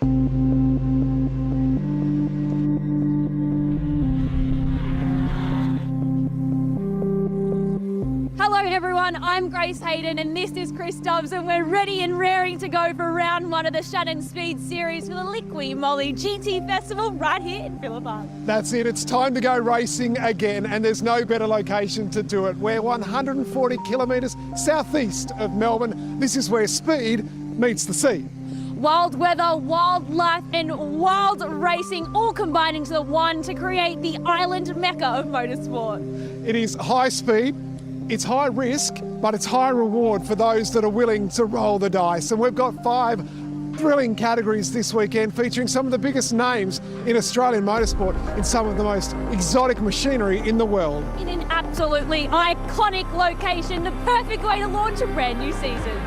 Hello everyone, I'm Grace Hayden and this is Chris Stubbs, and we're ready and raring to go for round one of the Shannons Speed Series for the LIQUI MOLY GT Festival right here in Phillip. That's it, it's time to go racing again, and there's no better location to do it. We're 140 kilometres southeast of Melbourne. This is where speed meets the sea. Wild weather, wildlife and wild racing all combining to the one to create the island mecca of motorsport. It is high speed, it's high risk, but it's high reward for those that are willing to roll the dice. And we've got 5 thrilling categories this weekend featuring some of the biggest names in Australian motorsport in some of the most exotic machinery in the world. In an absolutely iconic location, the perfect way to launch a brand new season.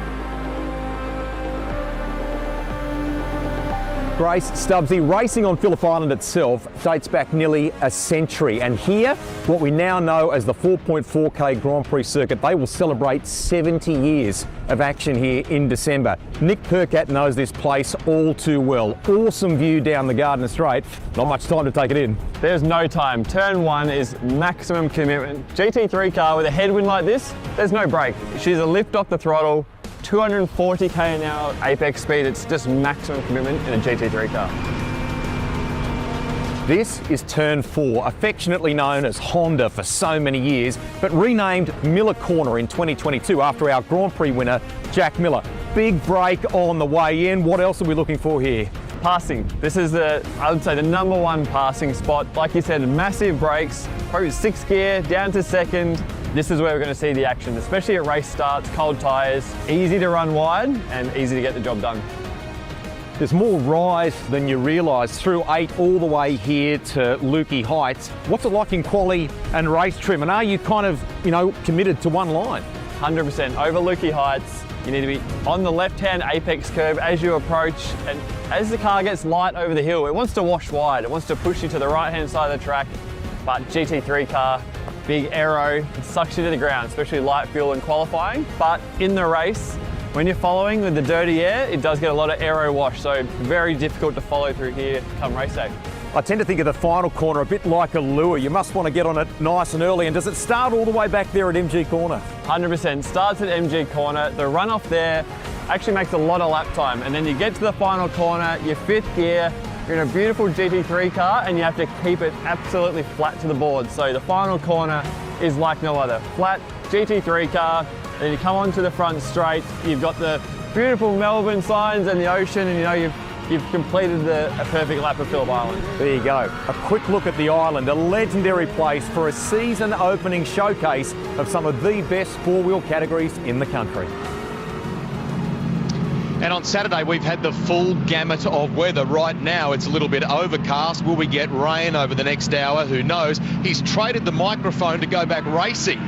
Grace, Stubbsy, racing on Phillip Island itself dates back nearly a century, and here, what we now know as the 4.4K Grand Prix circuit, they will celebrate 70 years of action here in December. Nick Percat knows this place all too well. Awesome view down the Gardner Straight, not much time to take it in. There's no time. Turn 1 is maximum commitment. GT3 car with a headwind like this, there's no brake. She's a lift off the throttle, 240k an hour apex speed. It's just maximum commitment in a GT3 car. This is turn 4, affectionately known as Honda for so many years, but renamed Miller Corner in 2022 after our Grand Prix winner, Jack Miller. Big break on the way in. What else are we looking for here? Passing. This is I would say the #1 passing spot. Like you said, massive brakes, probably 6th gear, down to 2nd. This is where we're going to see the action, especially at race starts, cold tyres, easy to run wide and easy to get the job done. There's more rise than you realise through 8 all the way here to Luchini Heights. What's it like in quali and race trim, and are you kind of, committed to one line? 100%. Over Luchini Heights, you need to be on the left-hand apex curve as you approach, and as the car gets light over the hill, it wants to wash wide, it wants to push you to the right-hand side of the track, but GT3 car, big aero, it sucks you to the ground, especially light fuel in qualifying. But in the race, when you're following with the dirty air, it does get a lot of aero wash, so very difficult to follow through here come race day. I tend to think of the final corner a bit like a lure. You must want to get on it nice and early. And does it start all the way back there at MG Corner? 100%. Starts at MG Corner. The runoff there actually makes a lot of lap time. And then you get to the final corner, your 5th gear, you're in a beautiful GT3 car and you have to keep it absolutely flat to the board. So the final corner is like no other. Flat GT3 car, then you come onto the front straight, you've got the beautiful Melbourne signs and the ocean, and you've completed a perfect lap of Phillip Island. There you go. A quick look at the island, a legendary place for a season opening showcase of some of the best 4-wheel categories in the country. And on Saturday, we've had the full gamut of weather. Right now, it's a little bit overcast. Will we get rain over the next hour? Who knows? He's traded the microphone to go back racing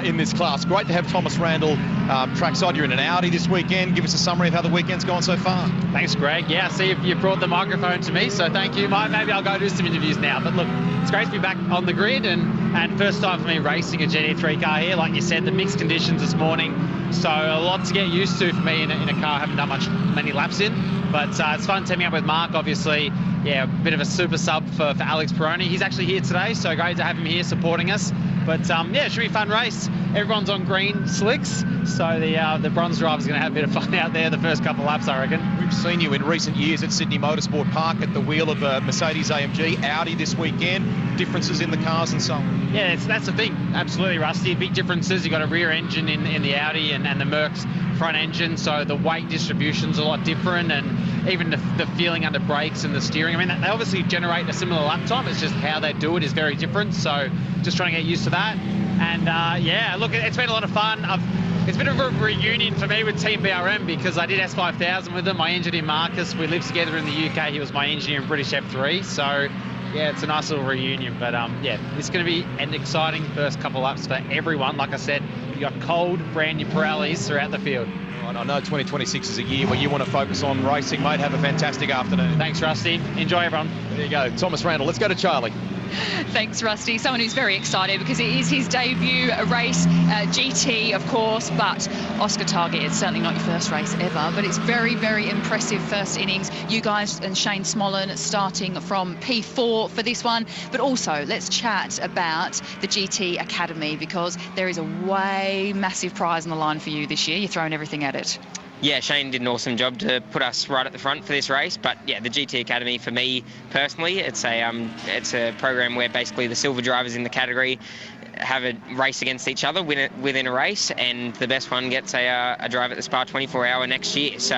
in this class. Great to have Thomas Randall trackside. You're in an Audi this weekend. Give us a summary of how the weekend's gone so far. Thanks, Greg. Yeah, see, you brought the microphone to me, so thank you. Maybe I'll go do some interviews now. But look, it's great to be back on the grid, and first time for me racing a GT3 car here. Like you said, the mixed conditions this morning, so a lot to get used to for me in a car I haven't done many laps in. But it's fun teaming up with Mark, obviously. Yeah, a bit of a super sub for Alex Peroni. He's actually here today, so great to have him here supporting us. But yeah, it should be a fun race. Everyone's on green slicks, so the bronze driver's going to have a bit of fun out there the first couple of laps, I reckon. We've seen you in recent years at Sydney Motorsport Park at the wheel of a Mercedes AMG, Audi this weekend. Differences in the cars and so on. Yeah, that's the thing. Absolutely, Rusty. Big differences. You've got a rear engine in the Audi and the Merc's front engine, so the weight distribution's a lot different, and even the feeling under brakes and the steering. I mean, they obviously generate a similar lap time. It's just how they do it is very different, so just trying to get used to that. And yeah, look, it's been a lot of fun. It's been a reunion for me with Team BRM because I did S5000 with them. My engineer Marcus, we lived together in the UK. He was my engineer in British F3, so yeah, it's a nice little reunion. But yeah, it's going to be an exciting first couple of laps for everyone. Like I said, you got cold, brand new Pirellis throughout the field. Right, I know 2026 is a year where you want to focus on racing, mate. Have a fantastic afternoon. Thanks, Rusty. Enjoy, everyone. There you go. Thomas Randall. Let's go to Charlie. Thanks, Rusty. Someone who's very excited because it is his debut race, GT, of course, but Oscar Targett, it's certainly not your first race ever, but it's very, very impressive first innings. You guys and Shane Smollen starting from P4 for this one, but also let's chat about the GT Academy because there is a way massive prize on the line for you this year. You're throwing everything at it. Yeah, Shane did an awesome job to put us right at the front for this race. But yeah, the GT Academy for me personally, it's a program where basically the silver drivers in the category have a race against each other within a race, and the best one gets a drive at the Spa 24-hour next year. So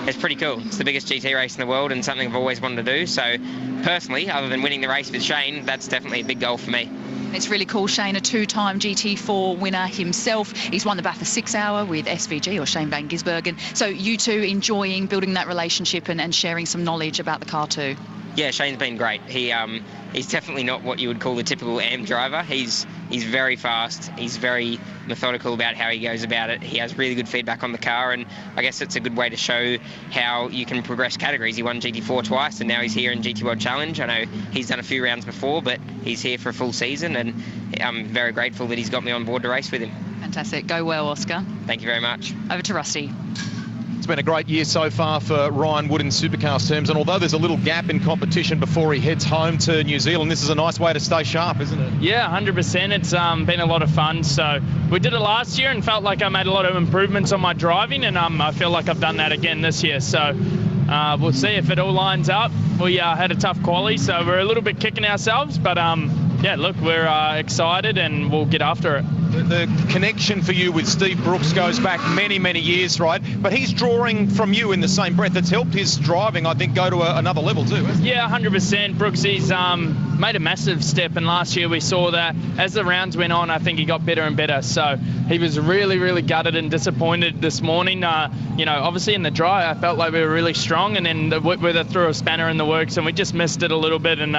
it's pretty cool. It's the biggest GT race in the world and something I've always wanted to do. So personally, other than winning the race with Shane, that's definitely a big goal for me. It's really cool. Shane, a two-time GT4 winner himself. He's won the Bathurst 6-hour with SVG or Shane Van Gisbergen. So you two enjoying building that relationship and sharing some knowledge about the car too? Yeah, Shane's been great. He's definitely not what you would call the typical AM driver. He's very fast. He's very methodical about how he goes about it. He has really good feedback on the car, and I guess it's a good way to show how you can progress categories. He won GT4 twice, and now he's here in GT World Challenge. I know he's done a few rounds before, but he's here for a full season, and I'm very grateful that he's got me on board to race with him. Fantastic. Go well, Oscar. Thank you very much. Over to Rusty. It's been a great year so far for Ryan Wood in supercars terms, and although there's a little gap in competition before he heads home to New Zealand, this is a nice way to stay sharp, isn't it? Yeah, 100%. It's been a lot of fun. So we did it last year and felt like I made a lot of improvements on my driving, and I feel like I've done that again this year. So we'll see if it all lines up. We had a tough quali, so we're a little bit kicking ourselves, but yeah, look, we're excited and we'll get after it. The connection for you with Steve Brooks goes back many, many years, right? But he's drawing from you in the same breath. It's helped his driving, I think, go to another level too, hasn't it? Yeah, 100%. Brooks, he's made a massive step, and last year we saw that as the rounds went on, I think he got better and better. So he was really, really gutted and disappointed this morning. You know, obviously in the dry, I felt like we were really strong, and then the wet weather threw a spanner in the works, and we just missed it a little bit. And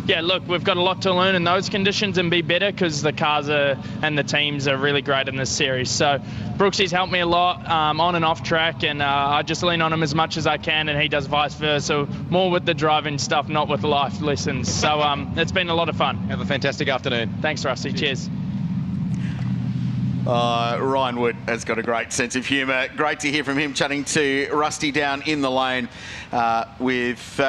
yeah, look, we've got a lot to learn in those conditions and be better because the cars and the teams are really great in this series. So Brooksy's helped me a lot on and off track, and I just lean on him as much as I can, and he does vice versa, more with the driving stuff, not with life lessons. So it's been a lot of fun. Have a fantastic afternoon. Thanks, Rusty. Cheers. Ryan Wood has got a great sense of humour. Great to hear from him, chatting to Rusty down in the lane with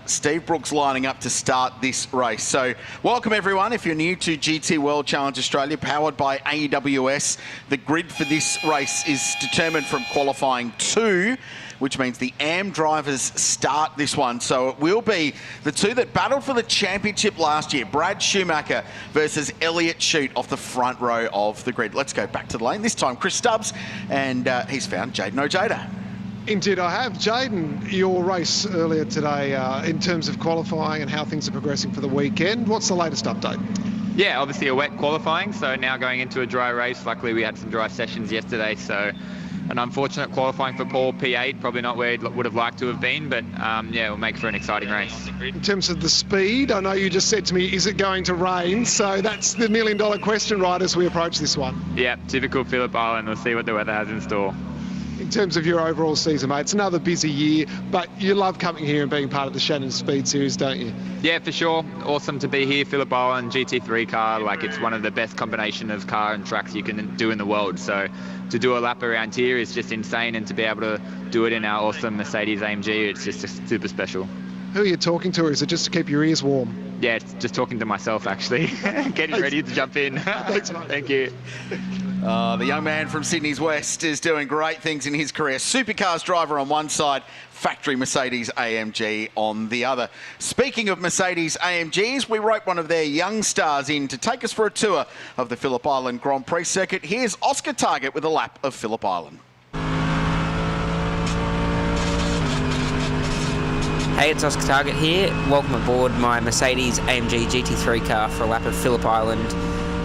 Steve Brooks lining up to start this race. So welcome everyone. If you're new to GT World Challenge Australia, powered by AWS, the grid for this race is determined from qualifying 2, which means the AM drivers start this one. So it will be the two that battled for the championship last year, Brad Schumacher versus Elliot Shute off the front row of the grid. Let's go back to the lane. This time Chris Stubbs, and he's found Jaden Ojeda. Indeed, I have. Jaden, your race earlier today in terms of qualifying and how things are progressing for the weekend. What's the latest update? Yeah, obviously a wet qualifying, so now going into a dry race. Luckily, we had some dry sessions yesterday, so an unfortunate qualifying for Paul, P8, probably not where he would have liked to have been, but yeah, it'll make for an exciting race. In terms of the speed, I know you just said to me, is it going to rain? So that's the $1 million question right as we approach this one. Yeah, typical Phillip Island. We'll see what the weather has in store. In terms of your overall season, mate, it's another busy year, but you love coming here and being part of the Shannons SpeedSeries, don't you? Yeah, for sure. Awesome to be here. Phillip Island, GT3 car, like it's one of the best combination of car and tracks you can do in the world. So to do a lap around here is just insane, and to be able to do it in our awesome Mercedes AMG, it's just super special. Who are you talking to, or is it just to keep your ears warm? Yeah, it's just talking to myself, actually. Getting ready to jump in. Thanks, mate. Thank you. The young man from Sydney's West is doing great things in his career. Supercars driver on one side, factory Mercedes AMG on the other. Speaking of Mercedes AMGs, we roped one of their young stars in to take us for a tour of the Phillip Island Grand Prix circuit. Here's Oscar Targett with a lap of Phillip Island. Hey, it's Oscar Targett here. Welcome aboard my Mercedes AMG GT3 car for a lap of Phillip Island.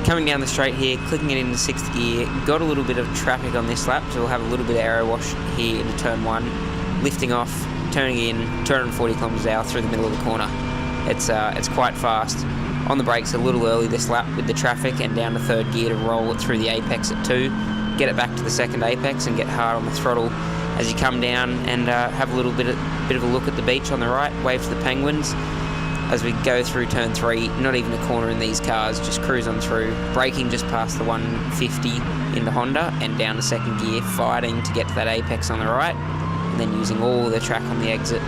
Coming down the straight here, clicking it into 6th gear, got a little bit of traffic on this lap, so we'll have a little bit of aero wash here into turn 1, lifting off, turning in, 240 kilometres an hour through the middle of the corner. It's quite fast. On the brakes a little early this lap with the traffic, and down to 3rd gear to roll it through the apex at 2, get it back to the 2nd apex and get hard on the throttle as you come down, and have a little bit of a look at the beach on the right, wave to the penguins. As we go through turn 3, not even a corner in these cars, just cruise on through, braking just past the 150 into Honda and down to second gear, fighting to get to that apex on the right, and then using all the track on the exit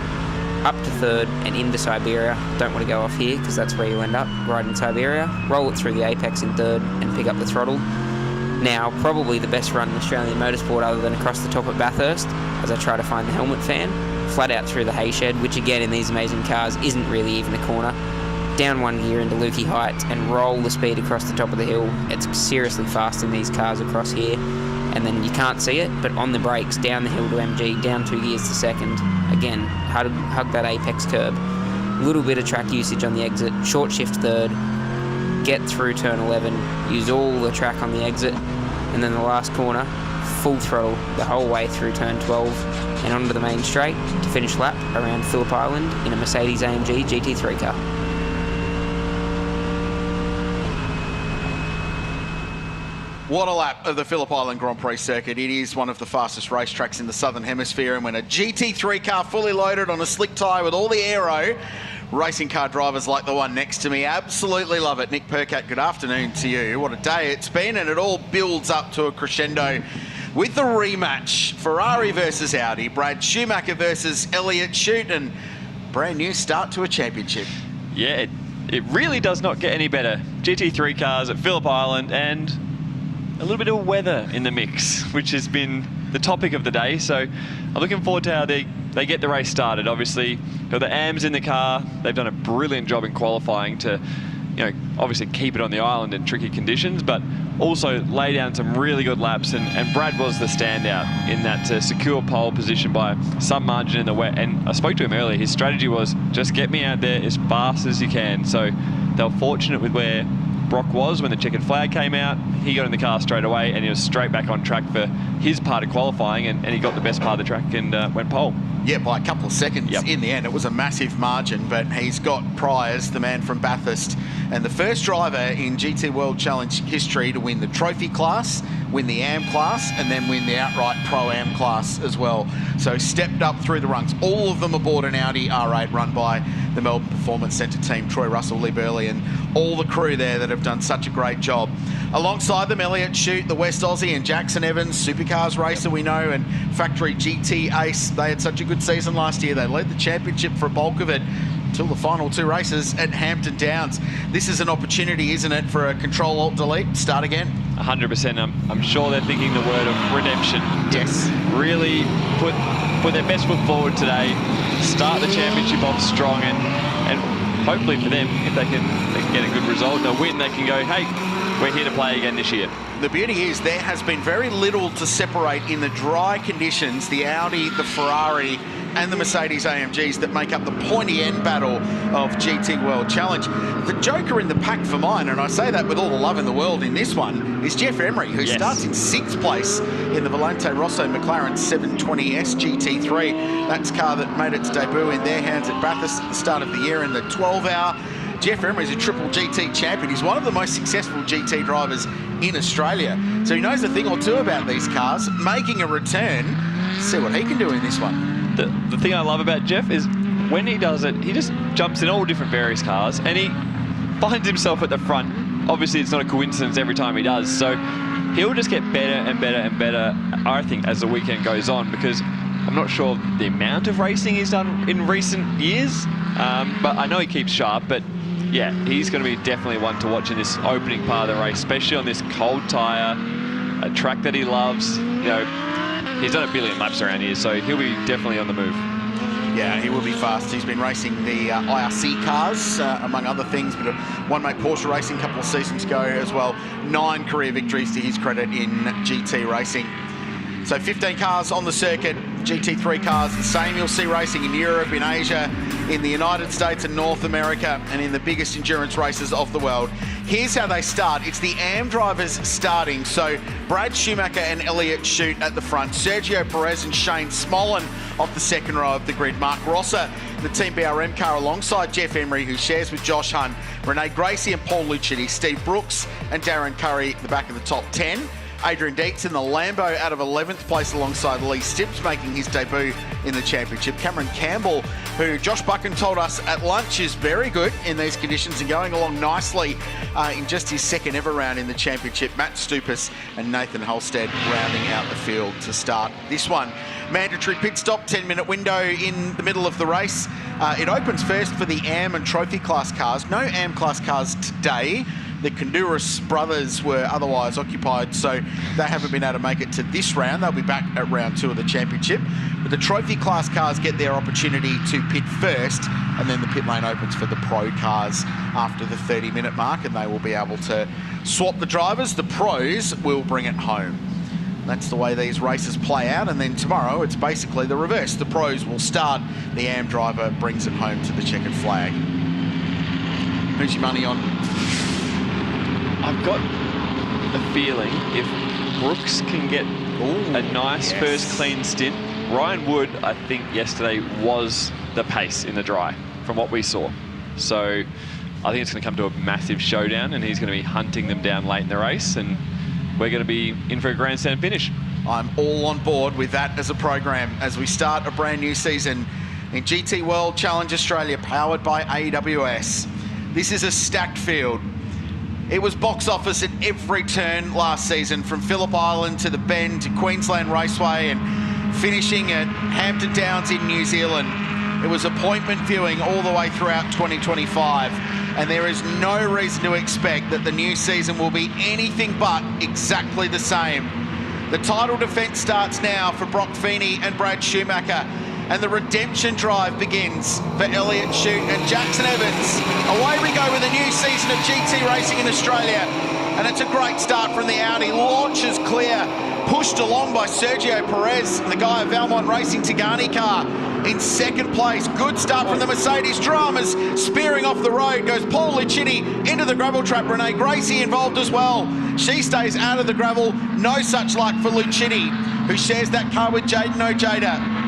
up to third and into Siberia. Don't want to go off here because that's where you end up, right in Siberia. Roll it through the apex in third and pick up the throttle. Now, probably the best run in Australian motorsport other than across the top at Bathurst, as I try to find the helmet fan. Flat out through the hay shed, which again in these amazing cars isn't really even a corner. Down one gear into Lukey Heights and roll the speed across the top of the hill. It's seriously fast in these cars across here. And then you can't see it, but on the brakes, down the hill to MG, down 2 gears to second. Again, hug that apex curb. Little bit of track usage on the exit, short shift third, get through turn 11, use all the track on the exit, and then the last corner, full throttle the whole way through turn 12 and onto the main straight to finish lap around Phillip Island in a Mercedes AMG GT3 car. What a lap of the Phillip Island Grand Prix circuit. It is one of the fastest racetracks in the Southern Hemisphere, and when a GT3 car fully loaded on a slick tyre with all the aero, racing car drivers like the one next to me absolutely love it. Nick Percat, good afternoon to you. What a day it's been, and it all builds up to a crescendo with the rematch. Ferrari versus Audi, Brad Schumacher versus Elliott Shute, and brand new start to a championship. Yeah, it really does not get any better. GT3 cars at Phillip Island and a little bit of weather in the mix, which has been the topic of the day. So I'm looking forward to how they get the race started. Obviously, got the AMs in the car. They've done a brilliant job in qualifying to, obviously keep it on the island in tricky conditions, but also lay down some really good laps. And Brad was the standout in that to secure pole position by some margin in the wet. And I spoke to him earlier. His strategy was just get me out there as fast as you can. So they were fortunate with where Brock was when the checkered flag came out. He got in the car straight away and he was straight back on track for his part of qualifying, and he got the best part of the track and went pole. Yeah, by a couple of seconds in the end. It was a massive margin, but he's got Prys, the man from Bathurst, and the first driver in GT World Challenge history to win the trophy class, win the AM class, and then win the outright Pro-Am class as well. So stepped up through the rungs. All of them aboard an Audi R8 run by the Melbourne Performance Centre team, Troy Russell, Lee Burley, and all the crew there that have done such a great job. Alongside them, Elliott Shute, the West Aussie, and Jackson Evans, supercars racer we know, and factory GT ace. They had such a good season last year. They led the championship for a bulk of it until the final two races at Hampton Downs. This is an opportunity, isn't it, for a Control-Alt-Delete, start again? 100%. I'm sure they're thinking the word of redemption. Yes. Really put their best foot forward today, start the championship off strong, and hopefully for them, if they can get a good result and a win, they can go, hey, we're here to play again this year. The beauty is there has been very little to separate in the dry conditions, the Audi, the Ferrari, and the Mercedes AMGs that make up the pointy end battle of GT World Challenge. The joker in the pack for mine, and I say that with all the love in the world in this one, is Jeff Emery, who starts in 6th place in the Valente Rosso McLaren 720S GT3. That's a car that made its debut in their hands at Bathurst at the start of the year in the 12-hour. Jeff Emery is a triple GT champion. He's one of the most successful GT drivers in Australia. So he knows a thing or two about these cars, making a return. See what he can do in this one. The thing I love about Jeff is when he does it, he just jumps in all different various cars and he finds himself at the front. Obviously, it's not a coincidence every time he does. So he'll just get better and better and better, I think, as the weekend goes on, because I'm not sure the amount of racing he's done in recent years, but I know he keeps sharp. But yeah, he's going to be definitely one to watch in this opening part of the race, especially on this cold tyre, a track that he loves. He's done a billion laps around here, so he'll be definitely on the move. Yeah, he will be fast. He's been racing the IRC cars, among other things, but one mate Porsche racing a couple of seasons ago as well. 9 career victories to his credit in GT racing. So 15 cars on the circuit, GT3 cars, the same you'll see racing in Europe, in Asia, in the United States and North America, and in the biggest endurance races of the world. Here's how they start. It's the AM drivers starting. So Brad Schumacher and Elliott Shute at the front. Sergio Perez and Shane Smollen off the second row of the grid. Mark Rosser, the Team BRM car, alongside Jeff Emery, who shares with Josh Hunt, Renee Gracie and Paul Luchini, Steve Brooks and Darren Curry at the back of the top 10. Adrian Dietz in the Lambo out of 11th place alongside Lee Stibbs, making his debut in the championship. Cameron Campbell, who Josh Buchan told us at lunch is very good in these conditions and going along nicely in just his second ever round in the championship. Matt Stupas and Nathan Holstead rounding out the field to start this one. Mandatory pit stop, 10-minute window in the middle of the race. It opens first for the AM and Trophy class cars. No AM class cars today. The Kondouris brothers were otherwise occupied, so they haven't been able to make it to this round. They'll be back at round 2 of the championship. But the Trophy class cars get their opportunity to pit first, and then the pit lane opens for the Pro cars after the 30-minute mark, and they will be able to swap the drivers. The Pros will bring it home. That's the way these races play out, and then tomorrow it's basically the reverse. The Pros will start, the AM driver brings it home to the checkered flag. Who's your money on? I've got a feeling if Brooks can get a nice first clean stint, Ryan Wood, I think yesterday was the pace in the dry from what we saw. So I think it's going to come to a massive showdown, and he's going to be hunting them down late in the race, and we're going to be in for a grandstand finish. I'm all on board with that as a program as we start a brand new season in GT World Challenge Australia, powered by AWS. This is a stacked field. It was box office at every turn last season, from Phillip Island to the Bend to Queensland Raceway and finishing at Hampton Downs in New Zealand. It was appointment viewing all the way throughout 2025, and there is no reason to expect that the new season will be anything but exactly the same. The title defence starts now for Brock Feeney and Brad Schumacher, and the redemption drive begins for Elliott Shute and Jackson Evans. Away we go with a new season of GT racing in Australia, and it's a great start from the Audi. Launches clear, pushed along by Sergio Perez, the guy of Valmont Racing Tigani car in second place. Good start from the Mercedes. Dramas spearing off the road. Goes Paul Luchini into the gravel trap. Renee Gracie involved as well. She stays out of the gravel. No such luck for Luchini, who shares that car with Jaden Ojeda.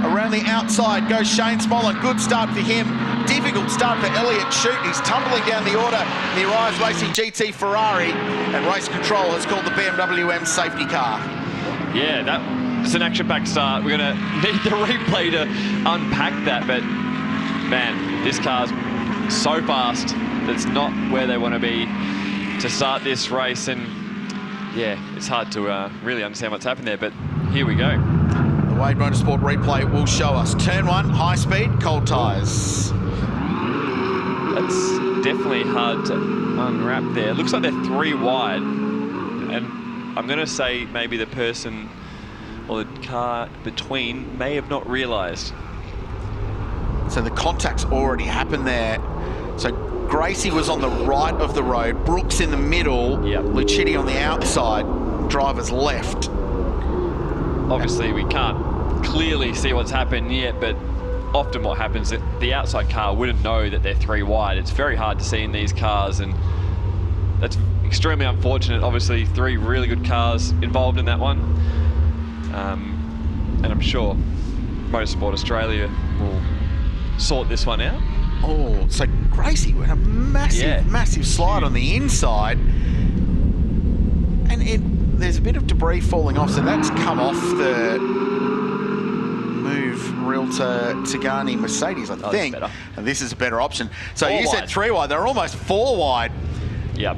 Around the outside goes Shane Smolin. Good start for him. Difficult start for Elliott Shute. He's tumbling down the order. He arrives racing GT Ferrari, and race control has called the BMW M safety car. Yeah, that's an action-packed start. We're going to need the replay to unpack that, but man, this car's so fast. That's not where they want to be to start this race, and yeah, it's hard to really understand what's happened there, but here we go. The Wade Motorsport replay will show us turn 1, high speed, cold tyres. That's definitely hard to unwrap there. Looks like they're 3 wide, and I'm going to say maybe the person or the car between may have not realised. So the contact's already happened there. So Gracie was on the right of the road, Brooks in the middle, yep. Luchini on the outside, driver's left. Obviously we can't clearly see what's happened yet, but often what happens is the outside car wouldn't know that they're 3 wide. It's very hard to see in these cars, and that's extremely unfortunate. Obviously 3 really good cars involved in that one, and I'm sure Motorsport Australia will sort this one out. Oh, so Gracie went a massive slide on the inside, and there's a bit of debris falling off, so that's come off the Move Realtor Tigani Mercedes, I think. And this is a better option. So you said 3 wide, they're almost 4 wide. Yep.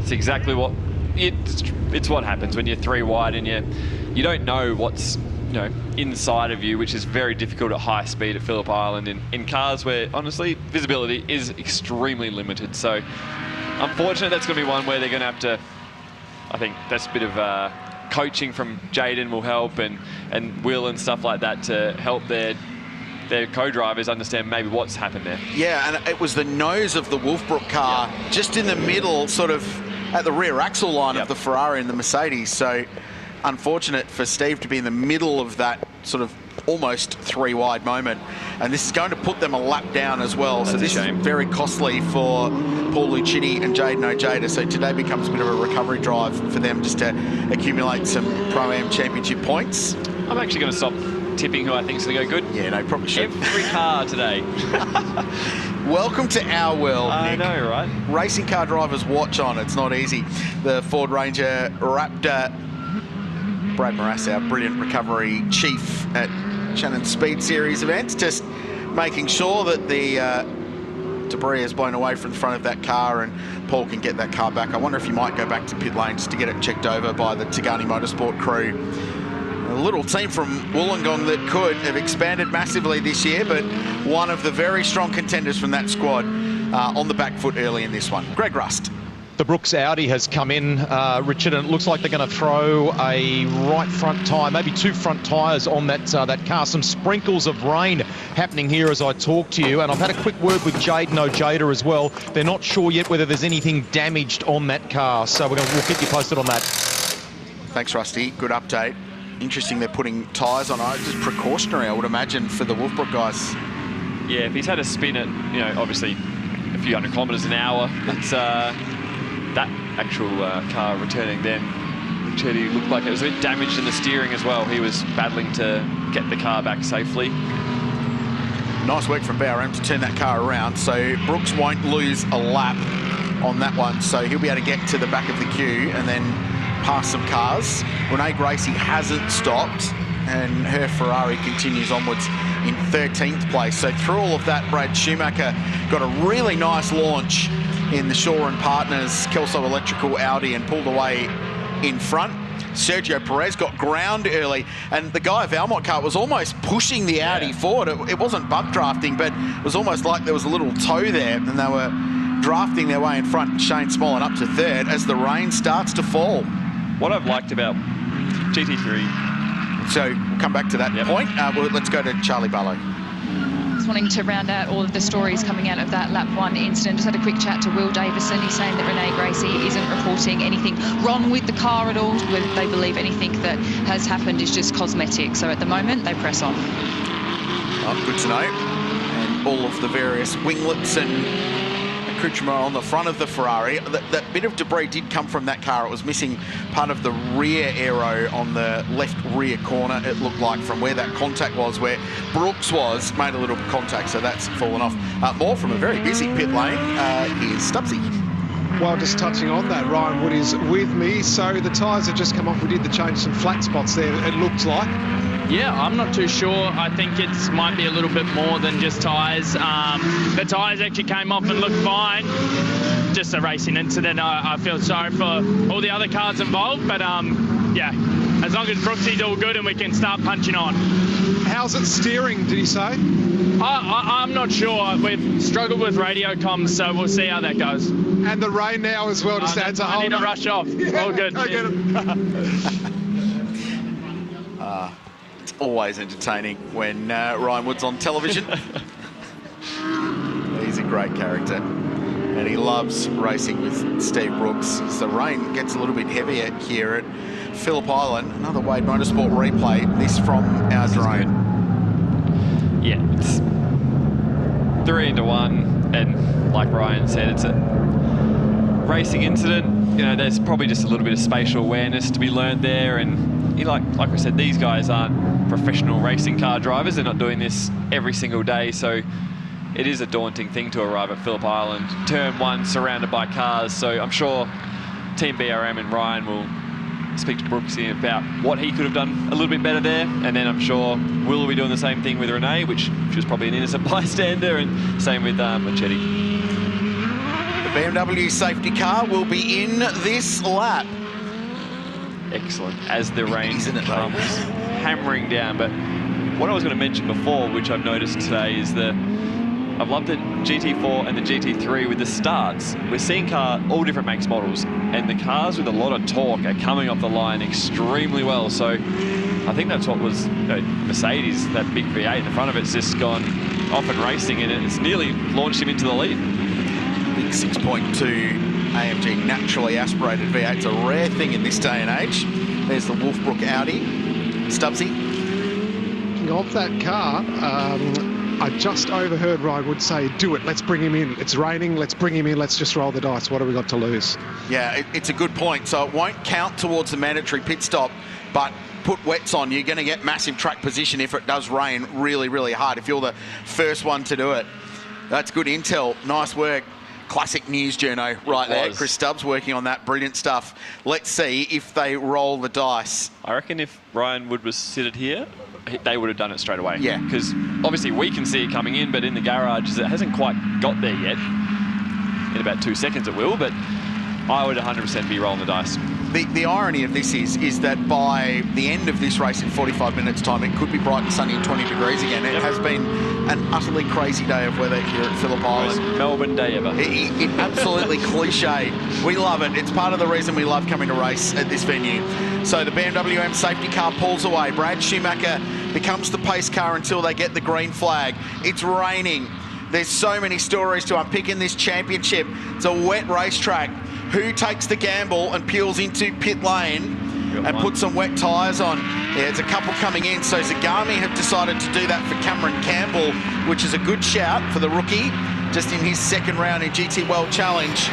It's exactly what it's what happens when you're 3 wide and you don't know what's inside of you, which is very difficult at high speed at Phillip Island in cars where honestly visibility is extremely limited. So unfortunately that's going to be one where they're going to have to, I think that's a bit of coaching from Jaden will help, and Will and stuff like that to help their co-drivers understand maybe what's happened there. Yeah, and it was the nose of the Wolfbrook car, just in the middle, sort of at the rear axle line of the Ferrari and the Mercedes. So unfortunate for Steve to be in the middle of that sort of almost 3 wide moment, and this is going to put them a lap down as well. So this is very costly for Paul Luchini and Jaden Ojeda. So today becomes a bit of a recovery drive for them just to accumulate some Pro-Am Championship points. I'm actually going to stop tipping who I think is going to go good. Yeah, no, probably should. Every car today. Welcome to our world, I Nick. know, right? Racing car drivers watch on. It's not easy. The Ford Ranger Raptor, Brad Morass, our brilliant recovery chief at Shannons SpeedSeries events, just making sure that the debris is blown away from the front of that car and Paul can get that car back. I wonder if you might go back to pit lane just to get it checked over by the Tigani Motorsport crew. A little team from Wollongong that could have expanded massively this year, but one of the very strong contenders from that squad on the back foot early in this one. Greg Rust. The Brooks Audi has come in, Richard, and it looks like they're going to throw a right front tyre, maybe two front tyres on that car. Some sprinkles of rain happening here as I talk to you, and I've had a quick word with Jaden Ojeda as well. They're not sure yet whether there's anything damaged on that car, so we'll keep you posted on that. Thanks, Rusty. Good update. Interesting they're putting tyres on. Just precautionary, I would imagine, for the Wolfbrook guys. Yeah, if he's had a spin at, obviously a few hundred kilometres an hour, it's that actual car returning then, Luchini looked like it was a bit damaged in the steering as well. He was battling to get the car back safely. Nice work from BRM to turn that car around, so Brooks won't lose a lap on that one, so he'll be able to get to the back of the queue and then pass some cars. Renee Gracie hasn't stopped, and her Ferrari continues onwards in 13th place. So through all of that, Brad Schumacher got a really nice launch in the Shaw and Partners Kelso Electrical Audi and pulled away in front. Sergio Perez got ground early, and the guy of Valmont car was almost pushing the Audi forward. It wasn't bump drafting, but it was almost like there was a little toe there, and they were drafting their way in front. Shane Smolin up to third as the rain starts to fall. What I've liked about GT3... So we'll come back to that point. Let's go to Charlie Barlow. Just wanting to round out all of the stories coming out of that lap 1 incident. Just had a quick chat to Will Davison. He's saying that Renee Gracie isn't reporting anything wrong with the car at all. Whether they believe anything that has happened is just cosmetic. So at the moment, they press on. Oh, good to know. And all of the various winglets and accoutrement on the front of the Ferrari. That bit of debris did come from that car. It was missing part of the rear aero on the left rear corner, it looked like, from where that contact was, where Brooks was, made a little contact, so that's fallen off. More from a very busy pit lane, here's Stubbsy. Well, just touching on that, Ryan Wood is with me. So the tyres have just come off. We did the change some flat spots there, it looked like. Yeah, I'm not too sure. I think it might be a little bit more than just tyres. The tyres actually came off and looked fine. Just a racing incident. I feel sorry for all the other cars involved, but yeah, as long as Brooksy's all good and we can start punching on. How's it steering, did he say? I'm not sure. We've struggled with radio comms, so we'll see how that goes. And the rain now as well, just adds a whole... I need to rush off. Yeah, all good. I get it. It's always entertaining when Ryan Wood's on television. He's a great character, and he loves racing with Steve Brooks. As the rain gets a little bit heavier here at Phillip Island. Another Wade Motorsport replay, this from our drone. Yeah, it's 3-1, and like Ryan said, it's a racing incident. There's probably just a little bit of spatial awareness to be learned there, and like I said, these guys aren't professional racing car drivers. They're not doing this every single day, so it is a daunting thing to arrive at Phillip Island. Turn 1 surrounded by cars, so I'm sure Team BRM and Ryan will speak to Brooksy about what he could have done a little bit better there, and then I'm sure Will be doing the same thing with Renee, which she was probably an innocent bystander, and same with Luchini. The BMW safety car will be in this lap. Excellent, as the rain comes hammering down. But what I was going to mention before, which I've noticed today, is I've loved the GT4 and the GT3 with the starts. We're seeing all different makes, models, and the cars with a lot of torque are coming off the line extremely well. So I think that's what was Mercedes, that big V8 in the front of it's just gone off and racing, and it's nearly launched him into the lead. Big 6.2 AMG naturally aspirated V8. It's a rare thing in this day and age. There's the Wolfbrook Audi. Stubbsy. Of that car, I just overheard Ryan Wood say, do it, let's bring him in. It's raining, let's bring him in, let's just roll the dice. What have we got to lose? Yeah, it's a good point. So it won't count towards the mandatory pit stop, but put wets on, you're going to get massive track position if it does rain really, really hard, if you're the first one to do it. That's good intel. Nice work. Classic news, Juno, right there. Was. Chris Stubbs working on that. Brilliant stuff. Let's see if they roll the dice. I reckon if Ryan Wood was seated here, they would have done it straight away. Yeah. Because obviously we can see it coming in, but in the garage, it hasn't quite got there yet. In about 2 seconds it will, but I would 100% be rolling the dice. The irony of this is that by the end of this race in 45 minutes' time, it could be bright and sunny and 20 degrees again. It has been an utterly crazy day of weather here at Phillip Island. Most Melbourne day ever. It absolutely cliche. We love it. It's part of the reason we love coming to race at this venue. So the BMW M safety car pulls away. Brad Schumacher becomes the pace car until they get the green flag. It's raining. There's so many stories to unpick in this championship. It's a wet racetrack. Who takes the gamble and peels into pit lane and puts some wet tyres on? Yeah, there's a couple coming in. So Zagami have decided to do that for Cameron Campbell, which is a good shout for the rookie, just in his second round in GT World Challenge.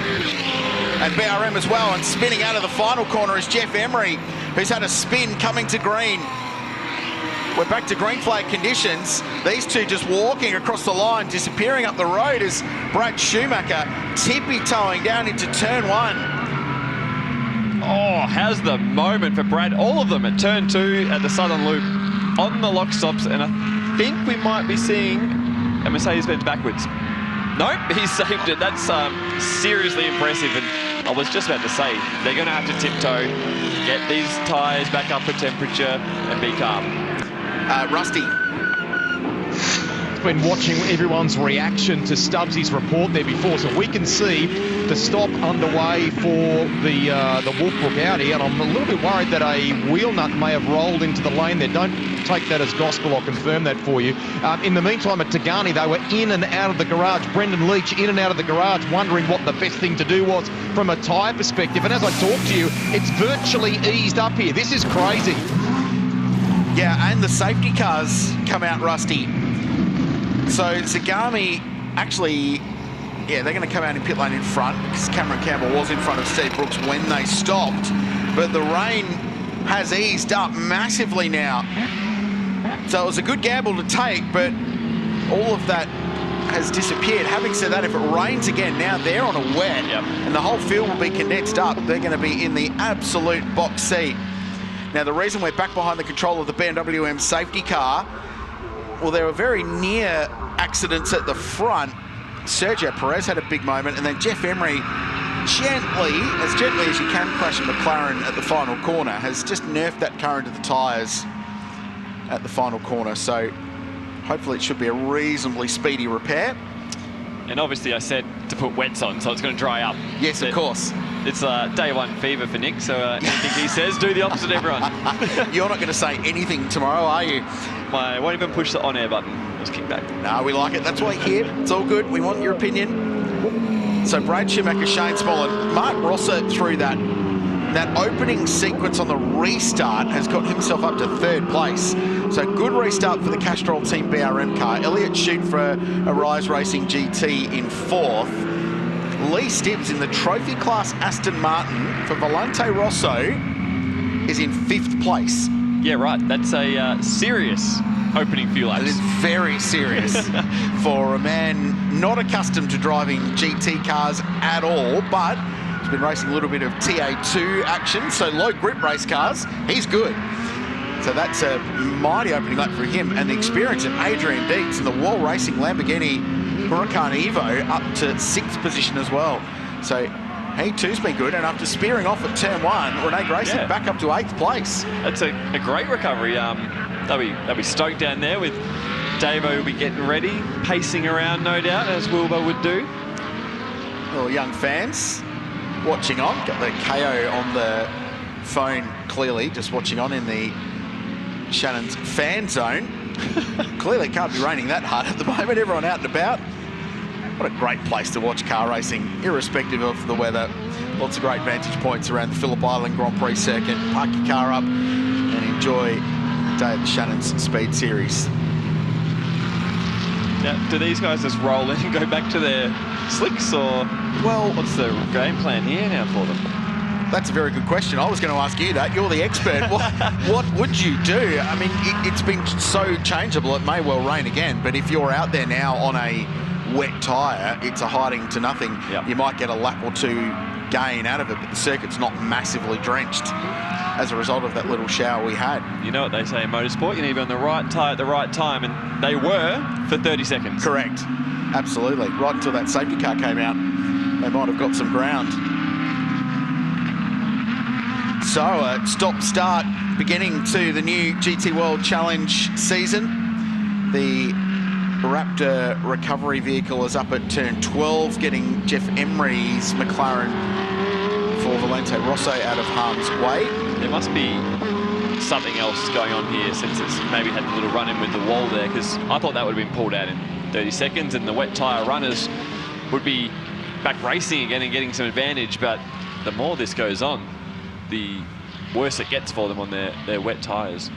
And BRM as well, and spinning out of the final corner is Jeff Emery, who's had a spin coming to green. We're back to green flag conditions. These two just walking across the line, disappearing up the road as Brad Schumacher tippy-toeing down into turn 1. Oh, how's the moment for Brad? All of them at turn 2 at the Southern Loop on the lock stops, and I think we might be seeing a Mercedes-Benz backwards. Nope, he saved it. That's seriously impressive, and I was just about to say, they're going to have to tiptoe, get these tyres back up for temperature, and be calm. Rusty. Been watching everyone's reaction to Stubbsy's report there before, so we can see the stop underway for the Wolfbrook Audi, and I'm a little bit worried that a wheel nut may have rolled into the lane there. Don't take that as gospel, I'll confirm that for you. In the meantime, at Tagani, they were in and out of the garage. Brendan Leach in and out of the garage, wondering what the best thing to do was from a tyre perspective, and as I talk to you, it's virtually eased up here. This is crazy. Yeah, and the safety cars come out, Rusty. So Zagami actually, yeah, they're going to come out in pit lane in front because Cameron Campbell was in front of Steve Brooks when they stopped. But the rain has eased up massively now. So it was a good gamble to take, but all of that has disappeared. Having said that, if it rains again, now they're on a wet, and the whole field will be condensed up. They're going to be in the absolute box seat. Now, the reason we're back behind the control of the BMW M safety car, well, there were very near accidents at the front. Sergio Perez had a big moment, and then Jeff Emery, gently as you can crash a McLaren at the final corner, has just nerfed that car into the tyres at the final corner. So hopefully it should be a reasonably speedy repair. And obviously I said to put wets on, so it's going to dry up. Yes, of course. It's day one fever for Nick, so anything he says, do the opposite, everyone. You're not going to say anything tomorrow, are you? I won't even push the on-air button. Just kick back. No, we like it. That's why you're here. It's all good. We want your opinion. So Brad Schumacher, Shane Smolin, Mark Rosser through that opening sequence on the restart has got himself up to 3rd place. So good restart for the Castrol Team BRM car. Elliott Shute for Arise Racing GT in 4th. Lee Stibbs in the trophy class Aston Martin for Volante Rosso is in 5th place. Yeah, right. That's a serious opening few laps. It is very serious for a man not accustomed to driving GT cars at all, but he's been racing a little bit of TA2 action, so low grip race cars. He's good. So that's a mighty opening lap for him, and the experience of Adrian Dietz in the Wall Racing Lamborghini Huracan Evo up to 6th position as well. So he too's been good, and after spearing off at turn 1, Rene Grayson back up to 8th place. That's a great recovery. They'll be stoked down there with Davo will be getting ready, pacing around no doubt, as Wilbur would do. Little young fans watching on. Got the KO on the phone clearly, just watching on in the Shannons fan zone. Clearly it can't be raining that hard at the moment. Everyone out and about. What a great place to watch car racing, irrespective of the weather. Lots of great vantage points around the Phillip Island Grand Prix circuit. Park your car up and enjoy the day of the Shannons Speed Series. Now, do these guys just roll in and go back to their slicks, or what's the game plan here now for them? That's a very good question. I was going to ask you that. You're the expert. What would you do? I mean, it's been so changeable. It may well rain again, but if you're out there now on a wet tyre, it's a hiding to nothing. Yep. You might get a lap or two gain out of it, but the circuit's not massively drenched as a result of that little shower we had. You know what they say in motorsport, you need to be on the right tyre at the right time, and they were for 30 seconds. Correct. Absolutely. Right until that safety car came out, they might have got some ground. So, stop-start beginning to the new GT World Challenge season. The Raptor recovery vehicle is up at turn 12, getting Jeff Emery's McLaren for Valente Rosso out of harm's way. There must be something else going on here since it's maybe had a little run-in with the wall there, because I thought that would have been pulled out in 30 seconds and the wet tyre runners would be back racing again and getting some advantage, but the more this goes on, the worse it gets for them on their wet tyres.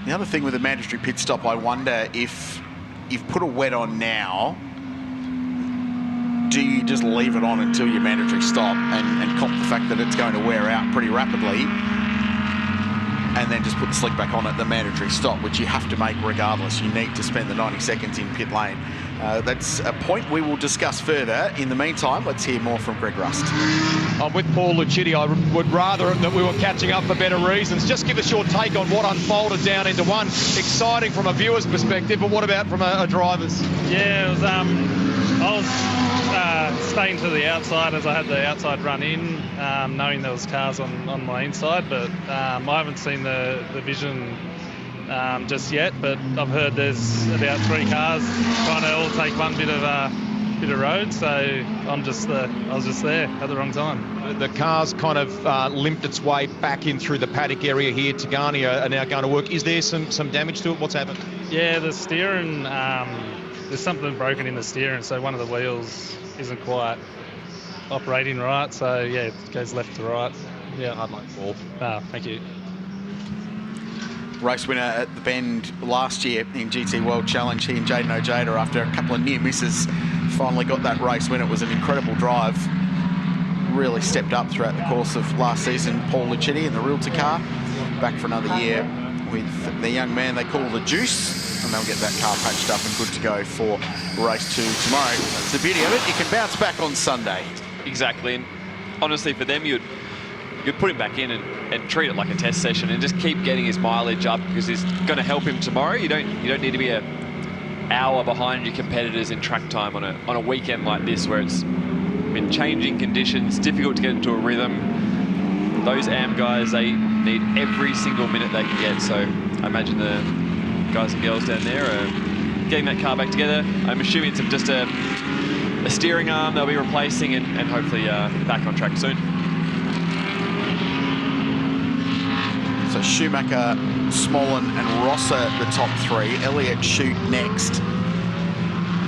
The other thing with a mandatory pit stop, I wonder if you've put a wet on now, do you just leave it on until your mandatory stop and comp the fact that it's going to wear out pretty rapidly, and then just put the slick back on at the mandatory stop, which you have to make regardless. You need to spend the 90 seconds in pit lane. That's a point we will discuss further. In the meantime, let's hear more from Greg Rust. I'm with Paul Luchini. I would rather that we were catching up for better reasons. Just give us your take on what unfolded down into one. Exciting from a viewer's perspective, but what about from a driver's? Yeah, it was, I was staying to the outside as I had the outside run in, knowing there was cars on my inside, but I haven't seen the vision just yet, but I've heard there's about 3 cars trying to all take one bit of road, so I was just there at the wrong time. The car's kind of limped its way back in through the paddock area here. Tagani are now going to work. Is there some damage to it? What's happened? Yeah, the steering, there's something broken in the steering, so one of the wheels isn't quite operating right, so yeah, it goes left to right. Yeah, I'd like Paul. Thank you. Race winner at the Bend last year in GT World Challenge, he and Jaden Ojeda, after a couple of near misses, finally got that race win. It was an incredible drive. Really stepped up throughout the course of last season. Paul Luchini in the Realtor car, back for another year with the young man they call the Juice, and they'll get that car patched up and good to go for race 2 tomorrow. That's the beauty of it. You can bounce back on Sunday. Exactly, and honestly for them, you'd put him back in and treat it like a test session and just keep getting his mileage up, because it's going to help him tomorrow. You don't need to be an hour behind your competitors in track time on a weekend like this, where it's been changing conditions, difficult to get into a rhythm. Those AM guys, they need every single minute they can get. So I imagine the guys and girls down there are getting that car back together. I'm assuming it's just a steering arm they'll be replacing, and hopefully back on track soon. So Schumacher, Smollen and Rosser the top 3. Elliott Shute next.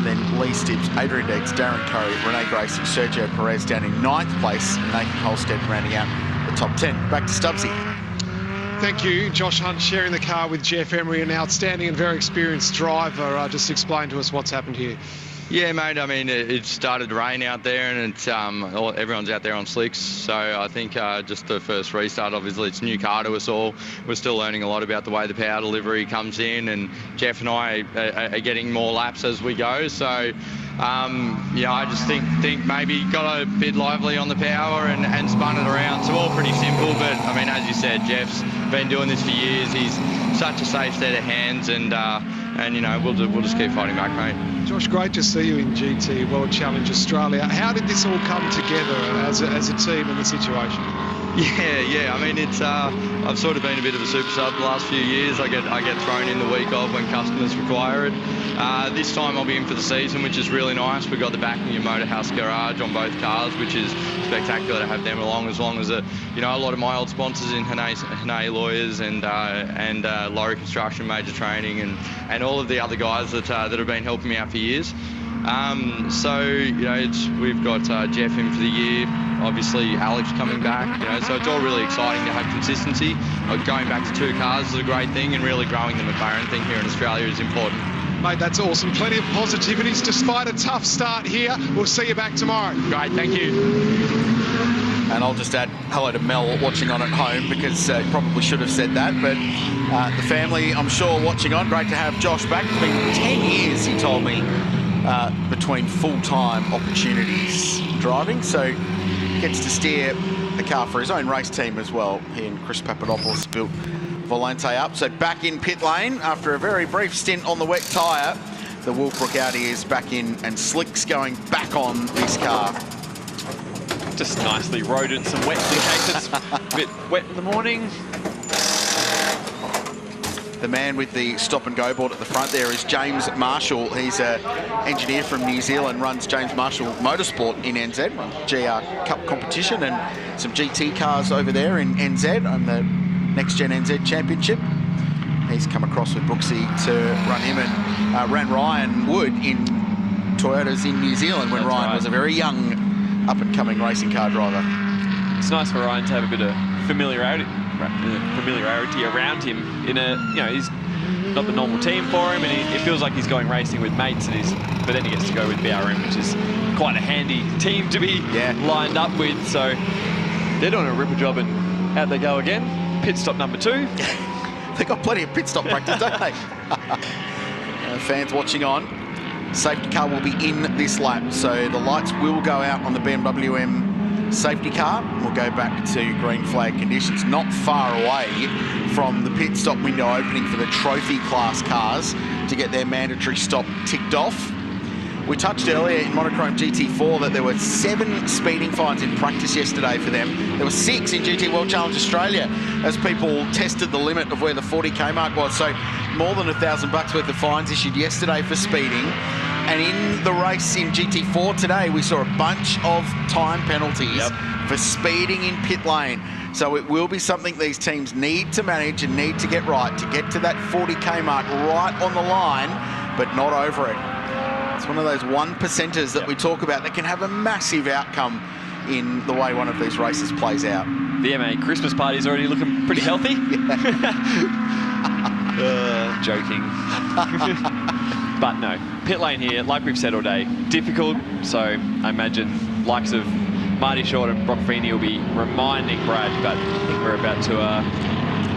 Then Lee Stibbs, Adrian Deeks, Darren Curry, Rene Grace and Sergio Perez down in 9th place. Nathan Holstead rounding out the top 10. Back to Stubbsy. Thank you. Josh Hunt sharing the car with Jeff Emery, an outstanding and very experienced driver. Just explain to us what's happened here. Yeah, mate, I mean, it started to rain out there, and it's everyone's out there on slicks. So I think just the first restart, obviously, it's a new car to us all. We're still learning a lot about the way the power delivery comes in, and Jeff and I are getting more laps as we go. So, yeah, I just think maybe got a bit lively on the power and spun it around. So all pretty simple, but, I mean, as you said, Jeff's been doing this for years. He's such a safe set of hands, and you know, we'll just keep fighting back, mate. Josh, great to see you in GT World Challenge Australia. How did this all come together as a team in the situation? Yeah. I mean, it's I've sort of been a bit of a super sub the last few years. I get thrown in the week of when customers require it. This time I'll be in for the season, which is really nice. We've got the backing of Motorhouse Garage on both cars, which is spectacular to have them along, as long as a lot of my old sponsors in Hane Lawyers and Laurie Construction, Major Training, and all of the other guys that have been helping me out for years. So we've got Jeff in for the year. Obviously, Alex coming back, so it's all really exciting to have consistency. Going back to 2 cars is a great thing, and really growing the McLaren thing here in Australia is important. Mate, that's awesome. Plenty of positivities despite a tough start here. We'll see you back tomorrow. Great, thank you. And I'll just add hello to Mel watching on at home, because he probably should have said that, but the family, I'm sure, watching on. Great to have Josh back. It's been 10 years, he told me, between full-time opportunities driving, so gets to steer the car for his own race team as well. He and Chris Papadopoulos built Volante up. So back in pit lane after a very brief stint on the wet tyre. The Wolfbrook Audi is back in, and Slick's going back on this car. Just nicely rodent some wets in case it's a bit wet in the morning. The man with the stop-and-go board at the front there is James Marshall. He's an engineer from New Zealand, runs James Marshall Motorsport in NZ, runs GR Cup competition and some GT cars over there in NZ on the Next Gen NZ Championship. He's come across with Brooksy to run him, and ran Ryan Wood in Toyotas in New Zealand when Ryan was a very young, up-and-coming racing car driver. It's nice for Ryan to have a bit of familiarity around him in a, you know, he's not the normal team for him, and it feels like he's going racing with mates, and but then he gets to go with BRM, which is quite a handy team to be lined up with. So they're doing a ripper job, and out they go again. Pit stop number 2. They've got plenty of pit stop practice, don't they? Fans watching on. Safety car will be in this lap, so the lights will go out on the BMW M safety car. We'll go back to green flag conditions, not far away from the pit stop window opening for the trophy class cars to get their mandatory stop ticked off. We touched earlier in Monochrome GT4 that there were 7 speeding fines in practice yesterday for them. There were 6 in GT World Challenge Australia as people tested the limit of where the 40k mark was. So more than $1,000 worth of fines issued yesterday for speeding. And in the race in GT4 today, we saw a bunch of time penalties for speeding in pit lane. So it will be something these teams need to manage and need to get right to get to that 40k mark right on the line, but not over it. It's one of those 1%ers that we talk about that can have a massive outcome in the way one of these races plays out. The MA Christmas party is already looking pretty healthy. Joking. But no, pit lane here, like we've said all day, difficult. So I imagine likes of Marty Short and Brock Feeney will be reminding Brad, but I think we're about to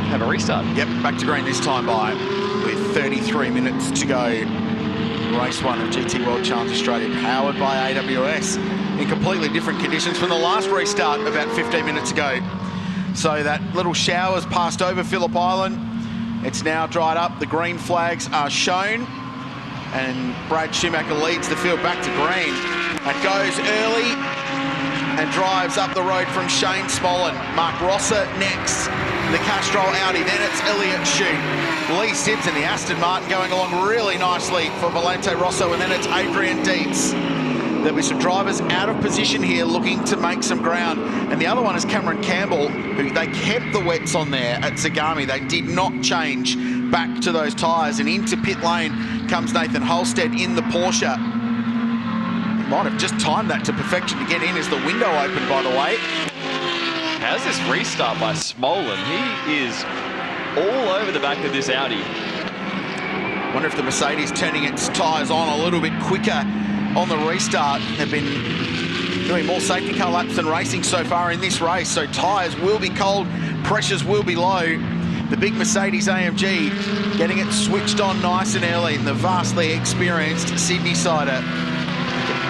have a restart. Yep, back to green this time by with 33 minutes to go. Race 1 of GT World Challenge Australia, powered by AWS in completely different conditions from the last restart about 15 minutes ago. So that little shower's passed over Phillip Island. It's now dried up. The green flags are shown. And Brad Schumacher leads the field back to green and goes early and drives up the road from Shane Smollen. Mark Rosser next, the Castrol Audi. Then it's Elliott Shute. Lee Simpson, the Aston Martin, going along really nicely for Valente Rosso. And then it's Adrian Dietz. There'll be some drivers out of position here looking to make some ground. And the other one is Cameron Campbell, who they kept the wets on there at Zagami. They did not change back to those tyres. And into pit lane comes Nathan Holstead in the Porsche. He might have just timed that to perfection to get in as the window opened, by the way. How's this restart by Smollen? He is all over the back of this Audi. Wonder if the Mercedes turning its tyres on a little bit quicker on the restart. Have been doing more safety car laps than racing so far in this race, so tyres will be cold, pressures will be low. The big Mercedes AMG getting it switched on nice and early, and the vastly experienced Sydney sider,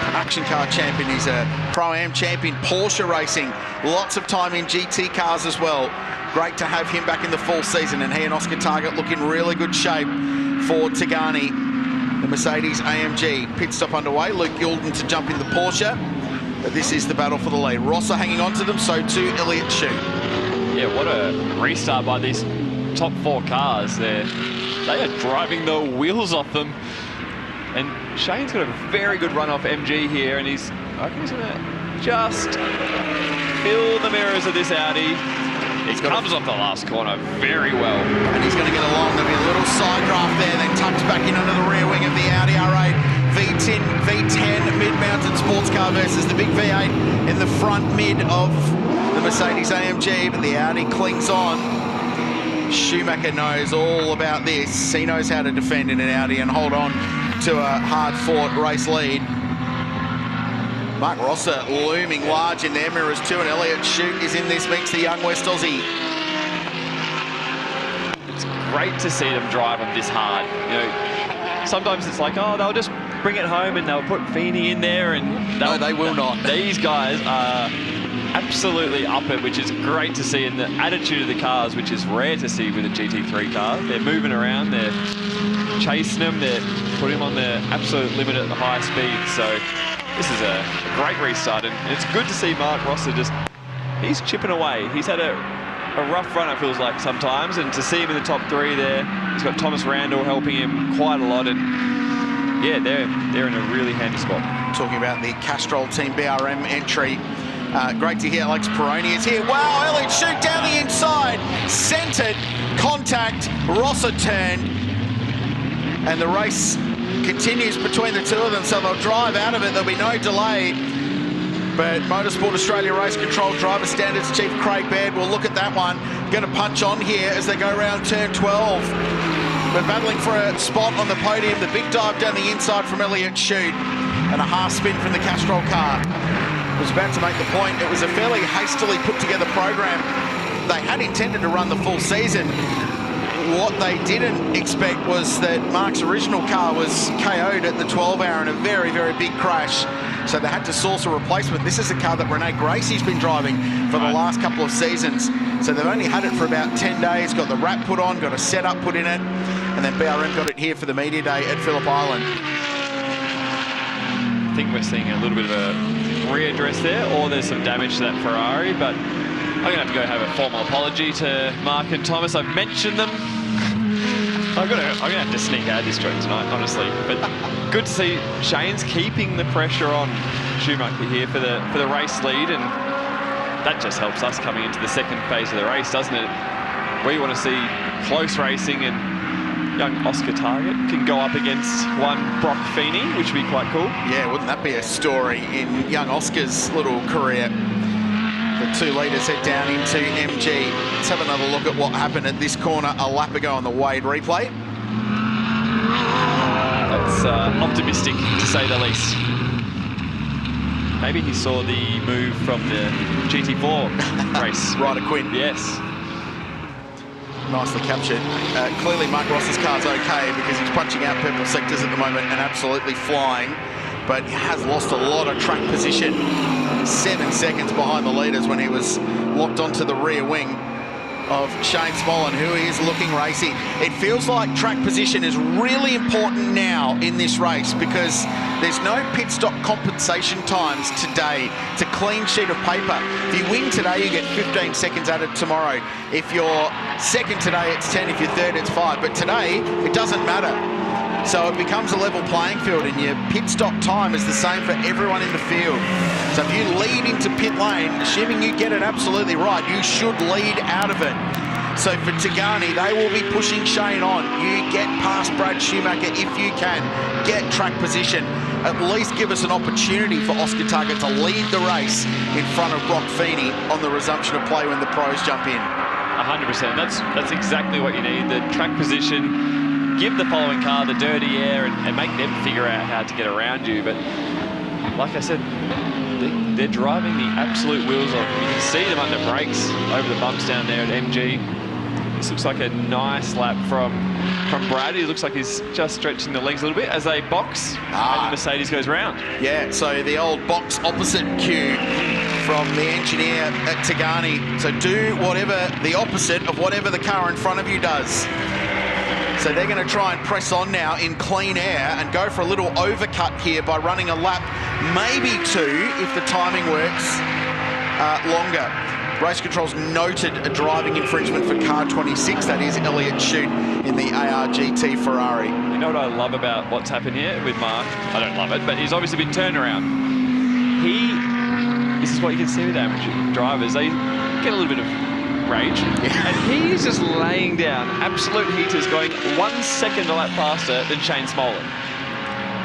production car champion, he's a Pro-Am champion, Porsche racing, lots of time in GT cars as well. Great to have him back in the full season, and he and Oscar Targett look in really good shape for Tigani. The Mercedes AMG pit stop underway. Luke Gilden to jump in the Porsche, but this is the battle for the lead. Rosser hanging on to them, so too Elliott Shute. Yeah, what a restart by these top 4 cars there. They are driving the wheels off them. And Shane's got a very good run off MG here, and I reckon he's gonna just fill the mirrors of this Audi. He comes off the last corner very well. And he's going to get along. There'll be a little side draft there, then tucked back in under the rear wing of the Audi R8 V10 mid-mounted sports car versus the big V8 in the front mid of the Mercedes AMG, but the Audi clings on. Schumacher knows all about this. He knows how to defend in an Audi and hold on to a hard-fought race lead. Mark Rosser looming large in their mirrors too, and Elliott Shute is in this mix, the young West Aussie. It's great to see them drive them this hard. You know, sometimes it's like, oh, they'll just bring it home and they'll put Feeney in there, and no, they will not. These guys are absolutely up it, which is great to see, and the attitude of the cars, which is rare to see with a GT3 car. They're moving around, they're chasing them, they're putting them on the absolute limit at the high speed. So this is a great restart, and it's good to see Mark Rosser he's chipping away. He's had a rough run, it feels like sometimes, and to see him in the top 3 there, he's got Thomas Randall helping him quite a lot, and yeah, they're in a really handy spot. Talking about the Castrol Team BRM entry. Great to hear Alex Peroni is here. Wow, Elliott Shute down the inside. Centred, contact, Rosser turned. And the race continues between the two of them, so they'll drive out of it. There'll be no delay. But Motorsport Australia Race Control Driver Standards Chief Craig Baird will look at that one. Going to punch on here as they go around turn 12. We're battling for a spot on the podium. The big dive down the inside from Elliott Shute. And a half spin from the Castrol car. Was about to make the point. It was a fairly hastily put together program. They had intended to run the full season. What they didn't expect was that Mark's original car was KO'd at the 12-hour in a very, very big crash. So they had to source a replacement. This is a car that Rene Gracie's been driving for the last couple of seasons. So they've only had it for about 10 days, got the wrap put on, got a setup put in it, and then BRM got it here for the media day at Phillip Island. I think we're seeing a little bit of a readdress there, or there's some damage to that Ferrari, but I'm going to have to go have a formal apology to Mark and Thomas. I've mentioned them. I'm going to have to sneak out of this joint tonight, honestly. But good to see Shane's keeping the pressure on Schumacher here for the race lead, and that just helps us coming into the second phase of the race, doesn't it? We want to see close racing, and young Oscar Targett can go up against one Brock Feeney, which would be quite cool. Yeah, wouldn't that be a story in young Oscar's little career? The 2 leaders head down into MG. Let's have another look at what happened at this corner a lap ago on the Wade replay. That's optimistic, to say the least. Maybe he saw the move from the GT4 race. Ryder Quinn. Yes. Nicely captured. Clearly Mark Ross's car's okay because he's punching out purple sectors at the moment and absolutely flying, but he has lost a lot of track position. 7 seconds behind the leaders when he was locked onto the rear wing of Shane Smollen, who is looking racy. It feels like track position is really important now in this race because there's no pit stop compensation times today. It's a clean sheet of paper. If you win today, you get 15 seconds added tomorrow. If you're second today, it's 10. If you're third, it's 5. But today, it doesn't matter. So it becomes a level playing field, and your pit stop time is the same for everyone in the field. So if you lead into pit lane, assuming you get it absolutely right, you should lead out of it. So for Tigani, they will be pushing Shane on. You get past Brad Schumacher if you can. Get track position. At least give us an opportunity for Oscar Targett to lead the race in front of Brock Feeney on the resumption of play when the pros jump in. 100%. That's exactly what you need. The track position. Give the following car the dirty air and make them figure out how to get around you. But like I said, they're driving the absolute wheels off. You can see them under brakes over the bumps down there at MG. This looks like a nice lap from Brad. He looks like he's just stretching the legs a little bit as they box and the Mercedes goes round. Yeah, so the old box opposite cue from the engineer at Tigani. So do whatever the opposite of whatever the car in front of you does. So they're going to try and press on now in clean air and go for a little overcut here by running a lap, maybe 2 if the timing works longer. Race Control's noted a driving infringement for car 26, that is Elliott Shute in the ARGT Ferrari. You know what I love about what's happened here with Mark? I don't love it, but he's obviously been turned around. This is what you can see with amateur drivers. They get a little bit of rage, and he's just laying down absolute heaters, going 1 second a lap faster than Shane Smollen.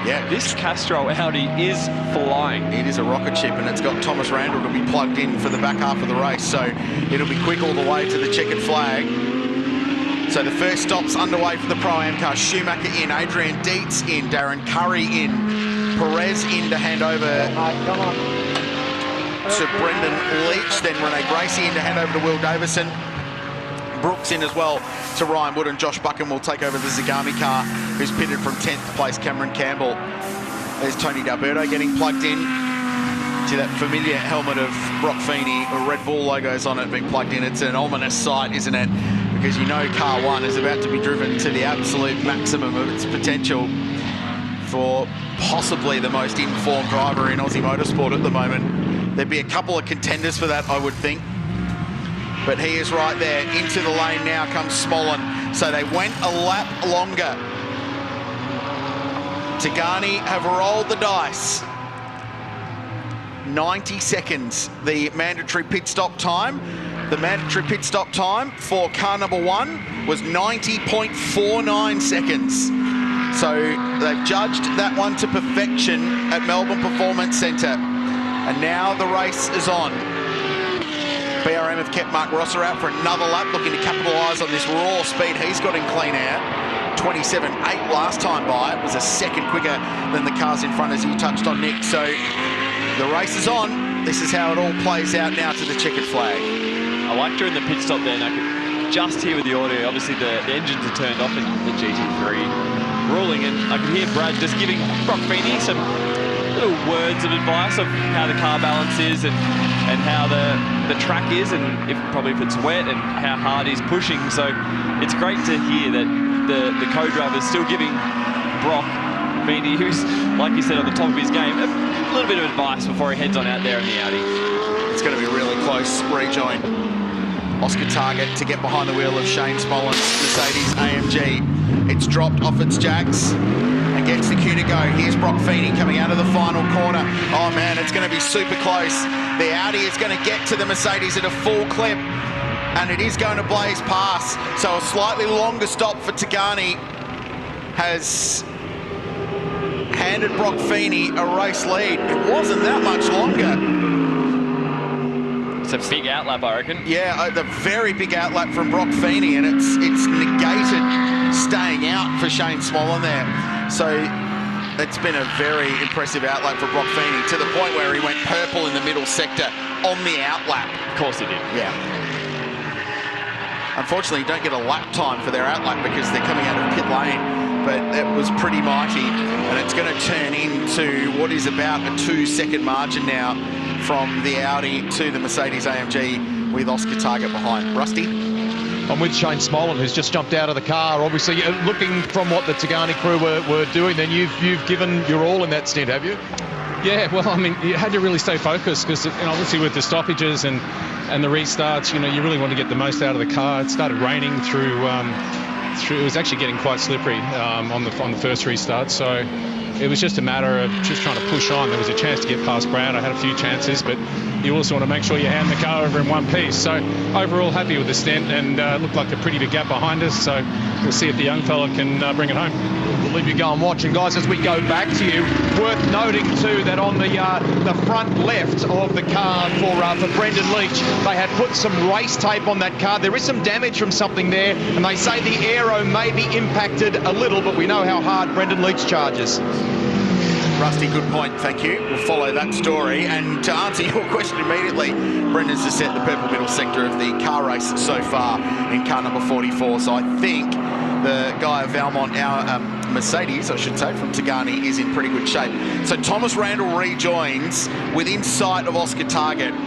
Yeah, this Castrol Audi is flying. It is a rocket ship, and it's got Thomas Randall to be plugged in for the back half of the race, so it'll be quick all the way to the checkered flag. So the first stop's underway for the Pro-Am car. Schumacher in, Adrian Dietz in, Darren Curry in, Perez in to hand over to Brendan Leach, then Rene Gracie in to hand over to Will Davison. Brooks in as well to Ryan Wood, and Josh Buchan will take over the Zagami car, who's pitted from 10th place, Cameron Campbell. There's Tony D'Alberto getting plugged in. See that familiar helmet of Brock Feeney, or Red Bull logos on it being plugged in. It's an ominous sight, isn't it? Because you know car 1 is about to be driven to the absolute maximum of its potential for possibly the most informed driver in Aussie motorsport at the moment. There'd be a couple of contenders for that, I would think. But he is right there. Into the lane now comes Smollen. So they went a lap longer. Tigani have rolled the dice. 90 seconds, the mandatory pit stop time. The mandatory pit stop time for car number 1 was 90.49 seconds. So they've judged that one to perfection at Melbourne Performance Centre. And now the race is on. BRM have kept Mark Rosser out for another lap, looking to capitalise on this raw speed he's got in clean air. 27.8 last time by. It was a second quicker than the cars in front, as you touched on, Nick. So the race is on. This is how it all plays out now to the checkered flag. I like during the pit stop there, and I could just hear with the audio, obviously the engines are turned off in the GT3 ruling, and I could hear Brad just giving Brock Feeney some little words of advice of how the car balance is and how the track is, and probably if it's wet, and how hard he's pushing. So it's great to hear that the co-driver is still giving Brock Feeney, who's, like you said, on the top of his game, a little bit of advice before he heads on out there in the Audi. It's going to be a really close rejoin. Oscar Targett to get behind the wheel of Shane Smollen's Mercedes AMG. It's dropped off its jacks and gets the cue to go. Here's Brock Feeney coming out of the final corner. Oh man, it's going to be super close. The Audi is going to get to the Mercedes at a full clip, and it is going to blaze past. So a slightly longer stop for Tigani has handed Brock Feeney a race lead. It wasn't that much longer. It's a big outlap, I reckon. Yeah, the very big outlap from Brock Feeney, and it's negated staying out for Shane Smollen there. So it's been a very impressive outlap for Brock Feeney, to the point where he went purple in the middle sector on the outlap. Of course he did. Yeah. Unfortunately, you don't get a lap time for their outlap because they're coming out of pit lane, but it was pretty mighty, and it's going to turn into what is about a 2-second margin now from the Audi to the Mercedes AMG, with Oscar Targett behind. Rusty? I'm with Shane Smollen, who's just jumped out of the car. Obviously, looking from what the Tigani crew were doing, then you've given your all in that stint, have you? Yeah, well, I mean, you had to really stay focused because, obviously with the stoppages and the restarts, you really want to get the most out of the car. It started raining through it was actually getting quite slippery on the first restart, so it was just a matter of just trying to push on. There was a chance to get past Brad. I had a few chances, but you also want to make sure you hand the car over in one piece. So overall, happy with the stint, and looked like a pretty big gap behind us. So we'll see if the young fella can bring it home. We'll leave you go and watch. And guys, as we go back to you, worth noting too that on the front left of the car for Brendan Leach, they had put some race tape on that car. There is some damage from something there, and they say the aero may be impacted a little, but we know how hard Brendan Leach charges. Rusty, good point, thank you. We'll follow that story. And to answer your question immediately, Brendan's just set the purple middle sector of the car race so far in car number 44. So I think the guy of Valmont, our Mercedes, I should say, from Tigani, is in pretty good shape. So Thomas Randall rejoins within sight of Oscar Targett.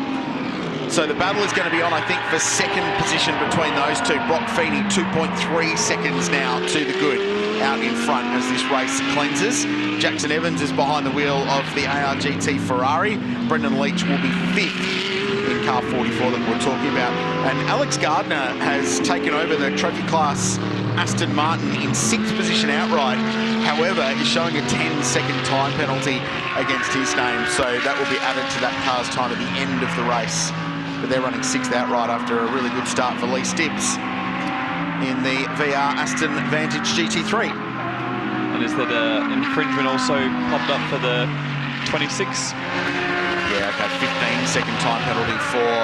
So the battle is going to be on, I think, for second position between those two. Brock Feeney, 2.3 seconds now to the good out in front as this race cleanses. Jackson Evans is behind the wheel of the ARGT Ferrari. Brendan Leach will be 5th in car 44 that we're talking about. And Alex Gardner has taken over the trophy class Aston Martin in 6th position outright. However, he's showing a 10-second time penalty against his name. So that will be added to that car's time at the end of the race. But they're running 6th outright after a really good start for Lee Stibbs in the VR Aston Vantage GT3. And is that infringement also popped up for the 26? Yeah, okay, 15-second time penalty for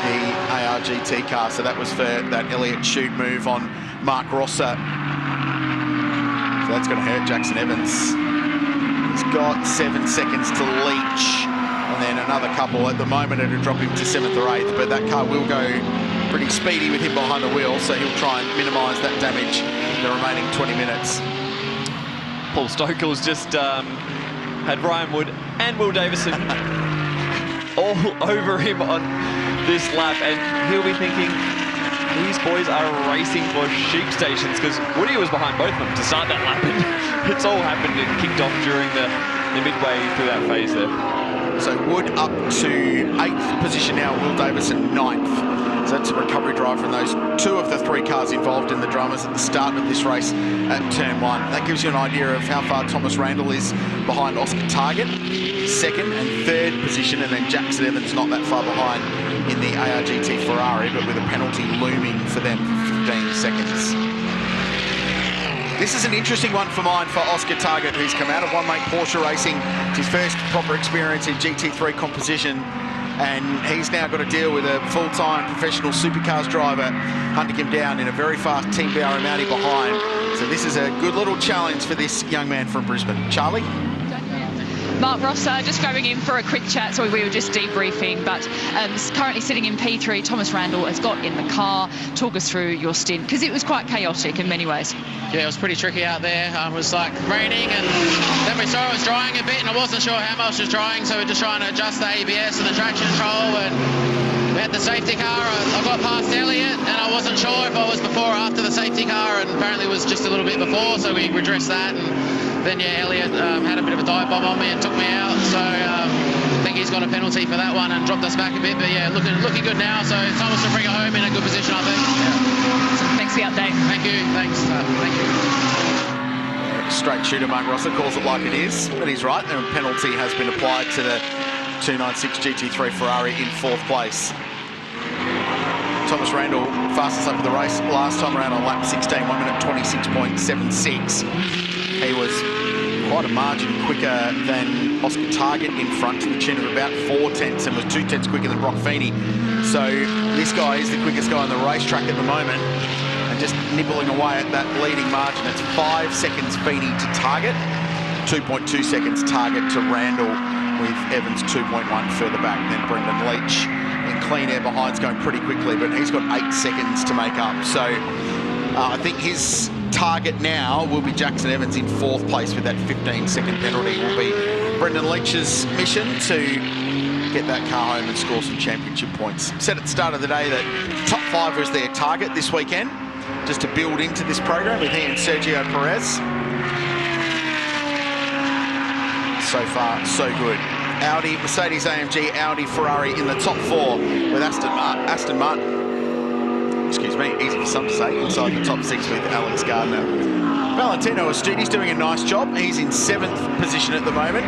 the ARGT car. So that was for that Elliott Chute move on Mark Rosser. So that's going to hurt Jackson Evans. He's got 7 seconds to Leach, and then another couple at the moment it'll drop him to 7th or 8th, but that car will go pretty speedy with him behind the wheel, so he'll try and minimise that damage the remaining 20 minutes. Paul Stokel's just had Ryan Wood and Will Davison all over him on this lap, and he'll be thinking, these boys are racing for sheep stations, because Woody was behind both of them to start that lap, and it's all happened and kicked off during the midway through that phase there. So Wood up to 8th position now, Will Davison 9th. So that's a recovery drive from those 2 of the 3 cars involved in the dramas at the start of this race at turn 1. That gives you an idea of how far Thomas Randall is behind Oscar Targett, 2nd and 3rd position, and then Jackson Evans not that far behind in the ARGT Ferrari, but with a penalty looming for them for 15 seconds. This is an interesting one for mine for Oscar Targett, who's come out of one-make Porsche racing. It's his first proper experience in GT3 composition, and he's now got to deal with a full-time professional supercars driver hunting him down in a very fast Team BRM Audi behind. So this is a good little challenge for this young man from Brisbane. Charlie? Mark Ross, just grabbing in for a quick chat. So we were just debriefing, but currently sitting in P3, Thomas Randall has got in the car. Talk us through your stint, because it was quite chaotic in many ways. Yeah, it was pretty tricky out there. It was like raining, and then we saw it was drying a bit, and I wasn't sure how much was drying, so we're just trying to adjust the ABS and the traction control, and we had the safety car. I got past Elliot, and I wasn't sure if I was before or after the safety car, and apparently it was just a little bit before, so we redressed that. And then, yeah, Elliot had a bit of a dive bomb on me and took me out, so I think he's got a penalty for that one and dropped us back a bit. But, yeah, looking good now, so Thomas will bring it home in a good position, I think. Yeah. So thanks for the update. Thank you. Thanks. Thank you. Straight shooter, Mark Rosser calls it like it is, but he's right. A penalty has been applied to the 296 GT3 Ferrari in 4th place. Thomas Randall, fastest lap of the race last time around on lap 16, 1 minute 26.76. He was quite a margin quicker than Oscar Targett in front, to the tune of about 4 tenths, and was 2 tenths quicker than Brock Feeney. So this guy is the quickest guy on the racetrack at the moment, and just nibbling away at that leading margin. It's 5 seconds Feeney to Targett, 2.2 seconds Targett to Randall, with Evans 2.1 further back. And then Brendan Leach in clean air behind's going pretty quickly, but he's got 8 seconds to make up. So I think his target now will be Jackson Evans in 4th place with that 15-second penalty. Will be Brendan Leach's mission to get that car home and score some championship points. Said at the start of the day that top 5 was their target this weekend, just to build into this program with he and Sergio Perez. So far, so good. Audi, Mercedes AMG, Audi, Ferrari in the top 4 with Aston Martin, excuse me, easy for some to say, inside the top 6 with Alex Gardner. Valentino Astudi's doing a nice job. He's in 7th position at the moment.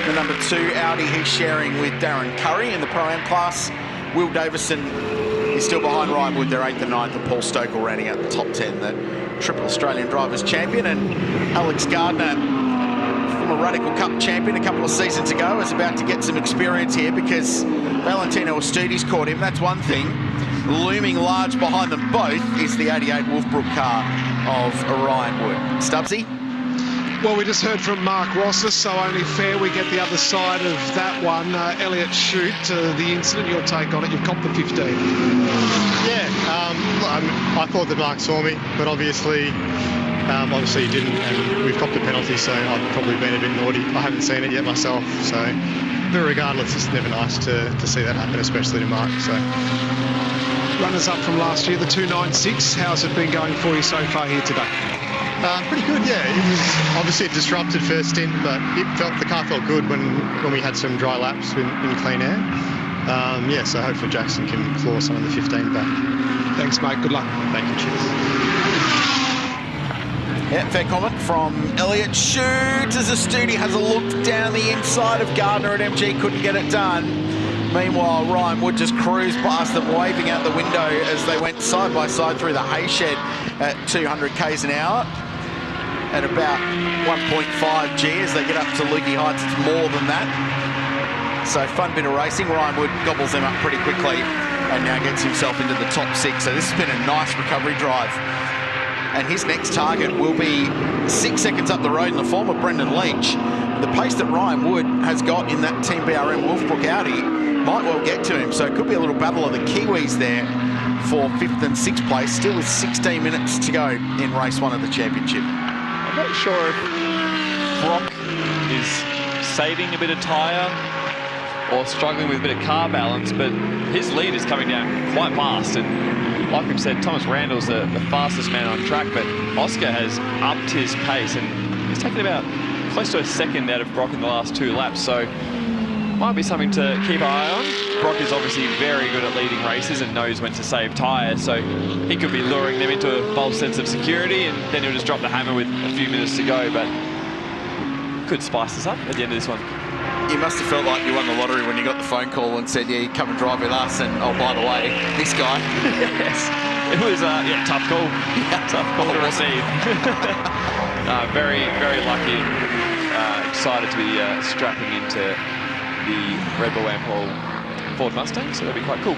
The number 2 Audi he's sharing with Darren Curry in the Pro-Am class. Will Davison is still behind Ryan Wood, they're 8th and 9th, and Paul Stokel rounding out the top 10, the Triple Australian Drivers Champion. And Alex Gardner, former Radical Cup champion a couple of seasons ago, is about to get some experience here because Valentino Astudi's caught him. That's one thing. Looming large behind them both is the 88 Wolfbrook car of Ryan Wood. Stubbsy? Well, we just heard from Mark Rosser, so only fair we get the other side of that one. Elliot Shute, the incident, your take on it, you've copped the 15. Yeah, I thought that Mark saw me, but obviously he didn't, and we've copped a penalty, so I've probably been a bit naughty. I haven't seen it yet myself, so, but regardless, it's never nice to see that happen, especially to Mark, so. Runners up from last year, the 296. How's it been going for you so far here today? Pretty good, yeah. It was obviously a disrupted first stint, but the car felt good when we had some dry laps in clean air. Yeah, so hopefully Jackson can claw some of the 15 back. Thanks, mate. Good luck. Thank you. Cheers. Yeah, fair comment from Elliot Shute as Astudi has a look down the inside of Gardner at MG, couldn't get it done. Meanwhile, Ryan Wood just cruised past them, waving out the window as they went side by side through the hay shed at 200 k's an hour. At about 1.5 G as they get up to Lukey Heights, it's more than that. So fun bit of racing. Ryan Wood gobbles them up pretty quickly and now gets himself into the top 6. So this has been a nice recovery drive. And his next target will be 6 seconds up the road in the form of Brendan Leach. The pace that Ryan Wood has got in that Team BRM Wolfbrook Audi might well get to him. So it could be a little battle of the Kiwis there for 5th and 6th place, still with 16 minutes to go in race 1 of the championship. I'm not sure if Brock is saving a bit of tyre or struggling with a bit of car balance, but his lead is coming down quite fast. And like we've said, Thomas Randall's the fastest man on track, but Oscar has upped his pace and he's taken about close to a second out of Brock in the last 2 laps. So might be something to keep an eye on. Brock is obviously very good at leading races and knows when to save tyres, so he could be luring them into a false sense of security, and then he'll just drop the hammer with a few minutes to go, but could spice us up at the end of this one. You must have felt like you won the lottery when you got the phone call and said, yeah, you come and drive with us, and oh, by the way, this guy. Yes, it was tough call. Tough call to receive. Very, very lucky. Excited to be strapping into the Red Bull Ampol Ford Mustang, so that'd be quite cool.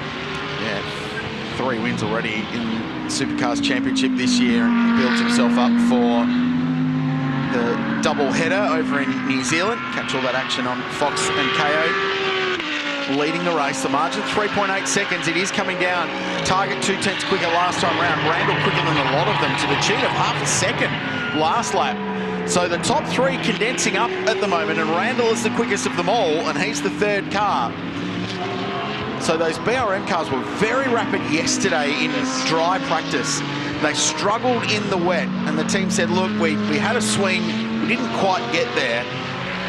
Yeah, 3 wins already in Supercars Championship this year, and he builds himself up for the double header over in New Zealand. Catch all that action on Fox and KO. Leading the race, the margin 3.8 seconds. It is coming down. Target 2/10 quicker last time round. Randall quicker than a lot of them, to the tune of half a second last lap. So the top 3 condensing up at the moment, and Randall is the quickest of them all, and he's the 3rd car. So those BRM cars were very rapid yesterday in dry practice. They struggled in the wet, and the team said, look, we had a swing, we didn't quite get there,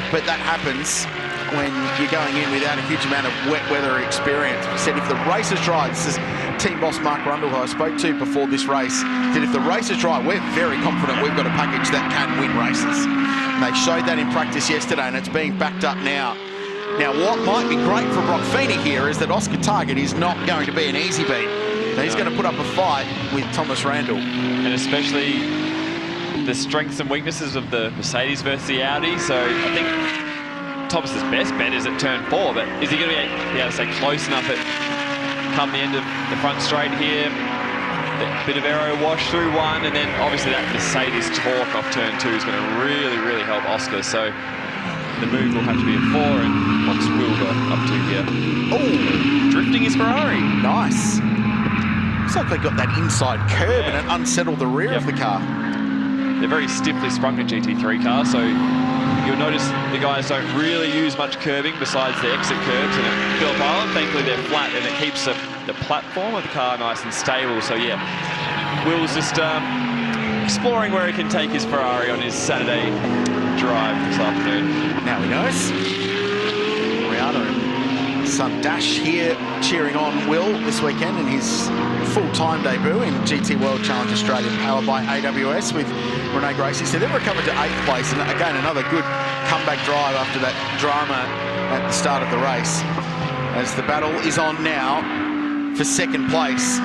but that happens when you're going in without a huge amount of wet weather experience. We said if the race is dry, this is team boss Mark Rundle, who I spoke to before this race, that if the race is dry, we're very confident we've got a package that can win races. And they showed that in practice yesterday, and it's being backed up now. Now, what might be great for Brock Feeney here is that Oscar Targett is not going to be an easy beat. He's going to put up a fight with Thomas Randall. And especially the strengths and weaknesses of the Mercedes versus the Audi. So I think Thomas's best bet is at turn 4, but is he going to be able to stay close enough at come the end of the front straight here? A bit of aero wash through 1, and then obviously that Mercedes torque off turn 2 is going to really, really help Oscar. So the move will have to be at 4, and what's Will got up to here? Oh, drifting his Ferrari. Nice. Looks like they got that inside curb and it unsettled the rear of the car. They're very stiffly sprung the GT3 car, so you'll notice the guys don't really use much curbing besides the exit curbs. And at Phillip Island, thankfully they're flat, and it keeps the platform of the car nice and stable. So yeah, Will's just exploring where he can take his Ferrari on his Saturday drive this afternoon. Now he knows. Rihanna and son Dash here cheering on Will this weekend in his full-time debut in GT World Challenge Australia, powered by AWS with Renee Gracie. So they've recovered to 8th place, and again another good comeback drive after that drama at the start of the race. As the battle is on now for 2nd place.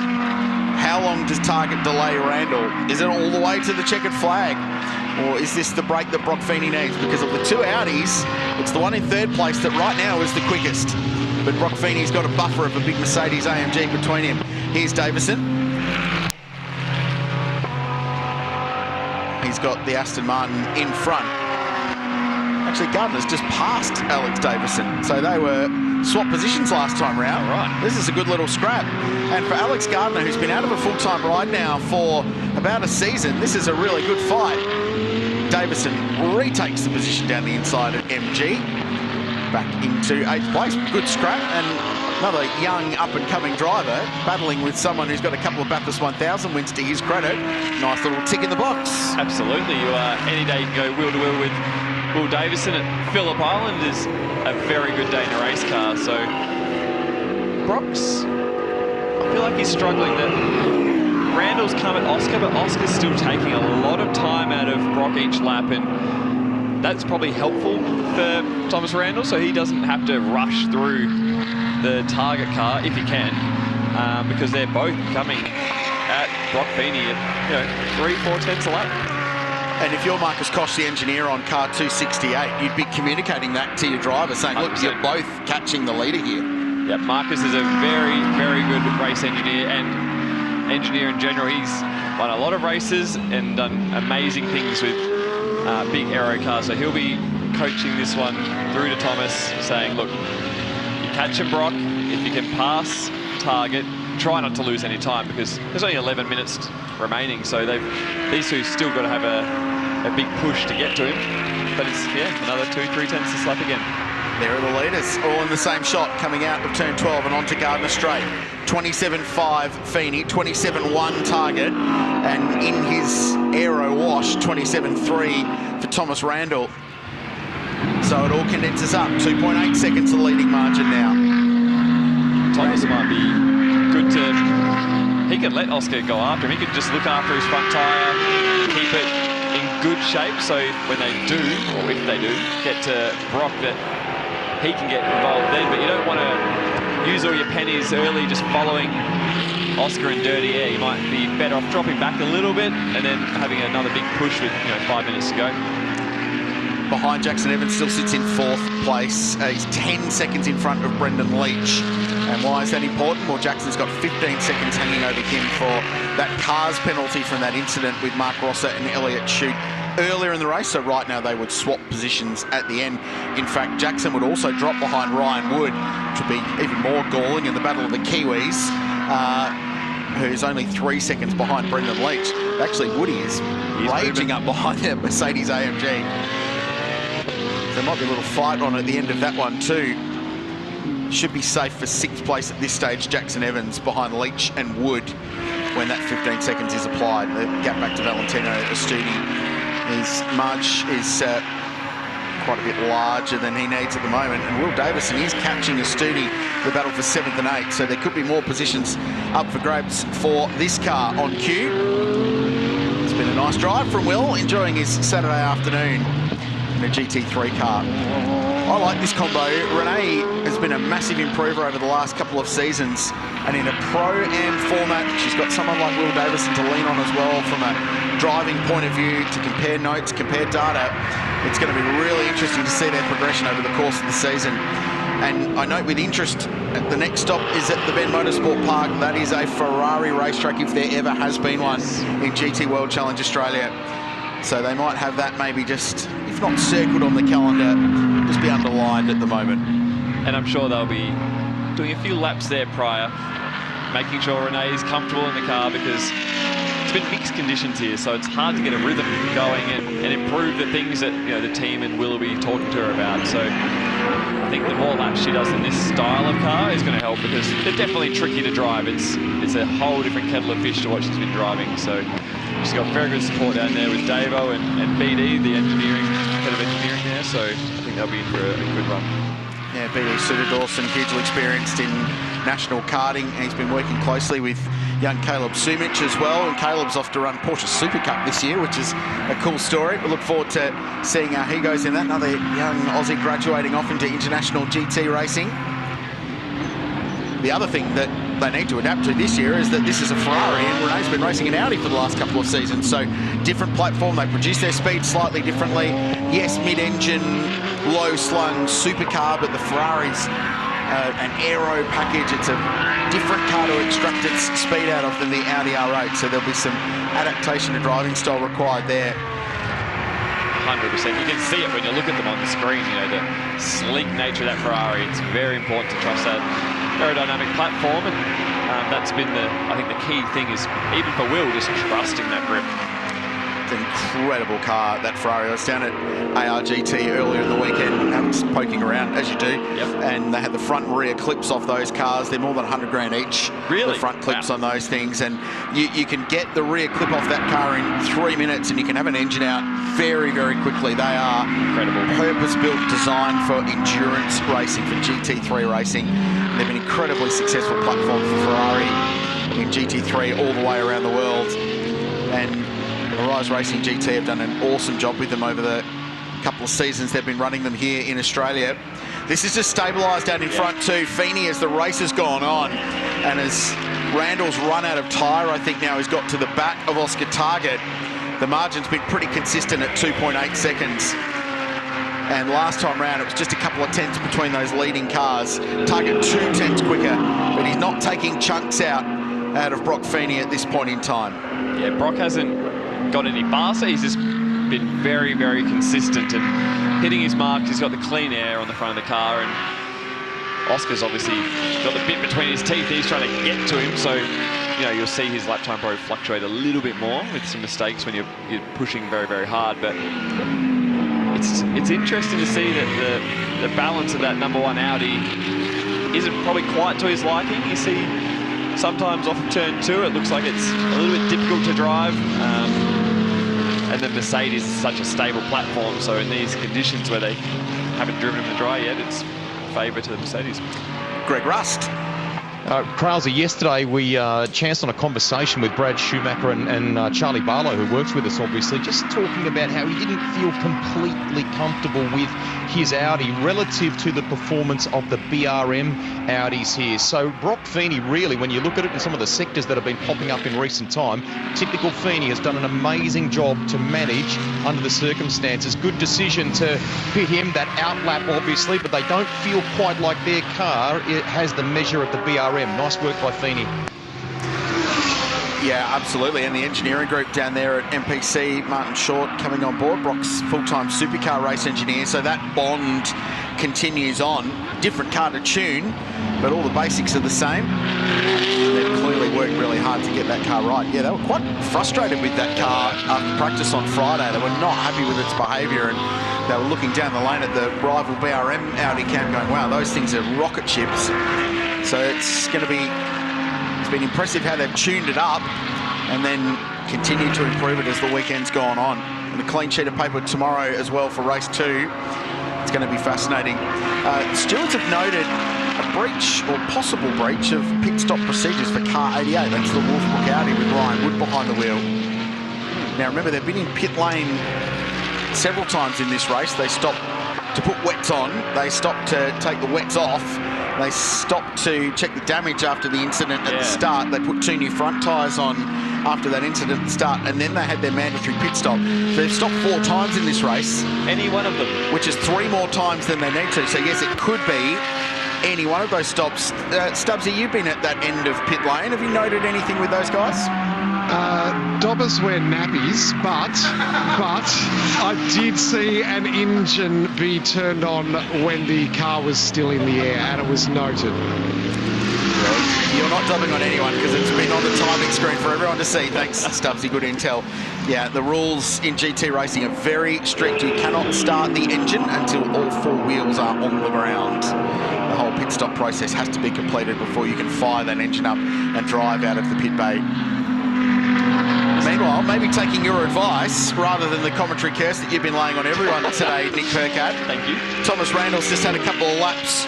How long does Targett delay Randall? Is it all the way to the checkered flag? Or is this the break that Brock Feeney needs? Because of the 2 Audis, it's the one in 3rd place that right now is the quickest. But Brock Feeney's got a buffer of a big Mercedes AMG between him. Here's Davison. He's got the Aston Martin in front. Actually, Gardner's just passed Alex Davison. So they were swapped positions last time round. Right. This is a good little scrap. And for Alex Gardner, who's been out of a full-time ride now for about a season, this is a really good fight. Davison retakes the position down the inside at MG. Back into 8th place. Good scrap, and another young up-and-coming driver battling with someone who's got a couple of Bathurst 1000 wins to his credit. Nice little tick in the box. Absolutely. You any day you can go wheel-to-wheel with Will Davison at Phillip Island is a very good day in a race car. So Brock's, I feel like he's struggling. Randall's come at Oscar, but Oscar's still taking a lot of time out of Brock each lap, and that's probably helpful for Thomas Randall, so he doesn't have to rush through the Target car if he can, because they're both coming at Brock Feeney at 3-4 tenths a lap. And if you're Marcus Koch, the engineer on car 268, you'd be communicating that to your driver, saying, look, 100%. You're both catching the leader here. Yeah, Marcus is a very, very good race engineer and engineer in general. He's won a lot of races and done amazing things with big aero cars. So he'll be coaching this one through to Thomas, saying, look, you catch him, Brock. If you can pass Target, try not to lose any time, because there's only 11 minutes remaining. So these two still got to have a big push to get to him. but it's, another 2-3 tenths to slap again. There are the leaders, all in the same shot, coming out of turn 12 and onto Gardner Straight. 27.5 Feeney, 27.1 Targett, and in his aero wash, 27.3 for Thomas Randall. So it all condenses up. 2.8 seconds the leading margin now. Thomas might be good to... He can let Oscar go after him. He can just look after his front tyre, keep it in good shape, so when they do, or if they do, get to Brock, that he can get involved then. But you don't want to use all your pennies early just following Oscar in dirty air. You might be better off dropping back a little bit and then having another big push with 5 minutes to go. Behind Jackson Evans still sits in 4th place. He's 10 seconds in front of Brendan Leach. And why is that important? Well, Jackson's got 15 seconds hanging over him for that cars penalty from that incident with Mark Rosser and Elliott Shute earlier in the race. So right now they would swap positions at the end. In fact, Jackson would also drop behind Ryan Wood, which would be even more galling in the Battle of the Kiwis, who's only 3 seconds behind Brendan Leach. Actually, Woody is raging up behind the Mercedes AMG. There might be a little fight on at the end of that one too. Should be safe for 6th place at this stage, Jackson Evans behind Leach and Wood when that 15 seconds is applied. The gap back to Valentino Astudi. His march is quite a bit larger than he needs at the moment, and Will Davison is catching Astudi, the battle for 7th and 8th, so there could be more positions up for grabs for this car on cue. It's been a nice drive from Will, enjoying his Saturday afternoon in a GT3 car. I like this combo. Renee has been a massive improver over the last couple of seasons, and in a Pro-Am format, she's got someone like Will Davison to lean on as well from a driving point of view, to compare notes, compare data. It's going to be really interesting to see their progression over the course of the season. And I note with interest, the next stop is at the Ben Motorsport Park. That is a Ferrari racetrack, if there ever has been one in GT World Challenge Australia. So they might have that maybe just, if not circled on the calendar, just be underlined at the moment. And I'm sure they'll be doing a few laps there prior, making sure Renee is comfortable in the car, because it's been mixed conditions here, so it's hard to get a rhythm going and improve the things that the team and Will be talking to her about. So I think the more laps she does in this style of car is going to help, because they're definitely tricky to drive. It's a whole different kettle of fish to what she's been driving. So she's got very good support down there with Davo and BD, the head of engineering there. So I think they'll be in for a good run. Yeah, BD Suter Dawson, hugely experienced in national karting. He's been working closely with young Caleb Sumich as well, and Caleb's off to run Porsche Super Cup this year, which is a cool story. We look forward to seeing how he goes in that. Another young Aussie graduating off into international GT racing. The other thing that they need to adapt to this year is that this is a Ferrari, and Renee's been racing an Audi for the last couple of seasons, so different platform. They produce their speed slightly differently. Yes, mid-engine, low-slung supercar, but the Ferrari's an aero package. It's a different car to extract its speed out of than the Audi R8, so there'll be some adaptation to driving style required there. 100%. You can see it when you look at them on the screen, the sleek nature of that Ferrari. It's very important to trust that aerodynamic platform, and that's been I think the key thing is, even for Will, just trusting that grip. It's an incredible car, that Ferrari. I was down at ARGT earlier in the weekend, poking around, as you do. Yep. And they had the front and rear clips off those cars. They're more than 100 grand each. Really? The front clips on those things. And you can get the rear clip off that car in 3 minutes, and you can have an engine out very, very quickly. They are incredible, purpose-built, designed for endurance racing, for GT3 racing. They've been incredibly successful platform for Ferrari in GT3 all the way around the world. And Rise Racing GT have done an awesome job with them over the couple of seasons they've been running them here in Australia. This is just stabilised out in front too. Feeney, as the race has gone on, and as Randall's run out of tyre, I think now he's got to the back of Oscar Targett. The margin's been pretty consistent at 2.8 seconds. And last time round, it was just a couple of tenths between those leading cars. Targett 2 tenths quicker, but he's not taking chunks out of Brock Feeney at this point in time. Yeah, Brock hasn't got any faster. He's just been very, very consistent and hitting his marks. He's got the clean air on the front of the car, and Oscar's obviously got the bit between his teeth. He's trying to get to him, so you'll see his lap time probably fluctuate a little bit more with some mistakes when you're pushing very, very hard. But it's interesting to see that the balance of that number 1 Audi isn't probably quite to his liking. You see sometimes off of turn 2 it looks like it's a little bit difficult to drive, and the Mercedes is such a stable platform, so in these conditions where they haven't driven in the dry yet, it's a favour to the Mercedes. Greg Rust. Krause, yesterday we chanced on a conversation with Brad Schumacher and Charlie Barlow, who works with us, obviously, just talking about how he didn't feel completely comfortable with his Audi relative to the performance of the BRM Audis here. So Brock Feeney, really, when you look at it in some of the sectors that have been popping up in recent time, typical Feeney has done an amazing job to manage under the circumstances. Good decision to pit him, that outlap, obviously, but they don't feel quite like their car it has the measure of the BRM. Nice work by Feeney. Yeah, absolutely. And the engineering group down there at MPC, Martin Short coming on board, Brock's full-time supercar race engineer. So that bond continues on. Different car to tune, but all the basics are the same. They've clearly worked really hard to get that car right. Yeah, they were quite frustrated with that car after practice on Friday. They were not happy with its behaviour, and they were looking down the lane at the rival BRM Audi cam going, wow, those things are rocket ships. So it's going to be, it's been impressive how they've tuned it up and then continued to improve it as the weekend's gone on. And a clean sheet of paper tomorrow as well for race 2. It's going to be fascinating. Stewards have noted a breach or possible breach of pit stop procedures for car 88. That's the Wolfbrook Audi with Ryan Wood behind the wheel. Now remember, they've been in pit lane several times in this race. They stopped to put wets on. They stopped to take the wets off. They stopped to check the damage after the incident at the start. They put 2 new front tyres on after that incident at the start, and then they had their mandatory pit stop. So they've stopped 4 times in this race. Any one of them. Which is 3 more times than they need to. So yes, it could be any one of those stops. Stubbsy, you've been at that end of pit lane. Have you noted anything with those guys? Dobbers wear nappies, but I did see an engine be turned on when the car was still in the air, and it was noted. You're not dobbing on anyone because it's been on the timing screen for everyone to see. Thanks, Stubbsy, good intel. Yeah, the rules in GT racing are very strict. You cannot start the engine until all 4 wheels are on the ground. The whole pit stop process has to be completed before you can fire that engine up and drive out of the pit bay. Meanwhile, maybe taking your advice rather than the commentary curse that you've been laying on everyone today, Nick Percat. Thank you. Thomas Randall's just had a couple of laps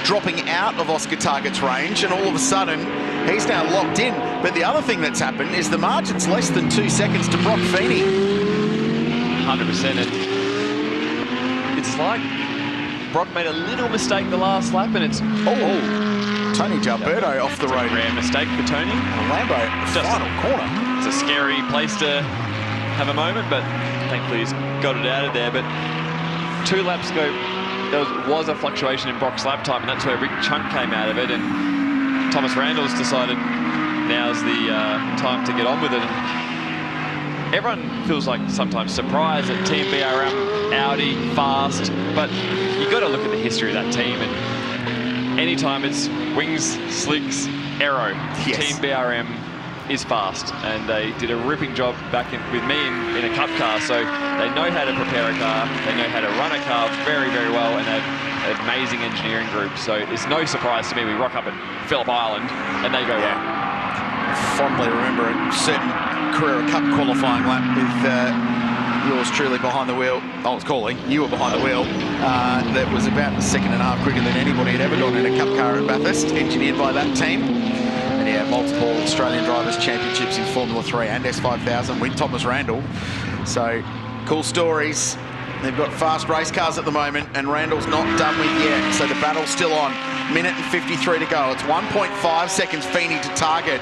dropping out of Oscar Targett's range, and all of a sudden he's now locked in. But the other thing that's happened is the margin's less than 2 seconds to Brock Feeney. 100%. And it's like Brock made a little mistake the last lap, and it's Tony Gilberto off the road. Rare mistake for Tony. And Lambo, final corner. It's a scary place to have a moment, but thankfully he's got it out of there. But 2 laps ago, there was a fluctuation in Brock's lap time, and that's where Rick Chunk came out of it. And Thomas Randall's decided now's the time to get on with it. And everyone feels like sometimes surprised that Team BRM, Audi, fast, but you've got to look at the history of that team. And anytime it's wings, slicks, aero, Team BRM is fast, and they did a ripping job back with me in a cup car, so they know how to prepare a car, they know how to run a car very, very well, and they have an amazing engineering group. So it's no surprise to me we rock up at Phillip Island and they go well. Fondly remember a certain Carrera Cup qualifying lap with yours truly behind the wheel. I was calling, you were behind the wheel. That was about a second and a half quicker than anybody had ever gone in a cup car at Bathurst, engineered by that team. And yeah, multiple Australian Drivers' Championships in Formula 3 and S5000 with Thomas Randall. So, cool stories. They've got fast race cars at the moment, and Randall's not done with yet. So the battle's still on. Minute and 53 to go. It's 1.5 seconds Feeney to target.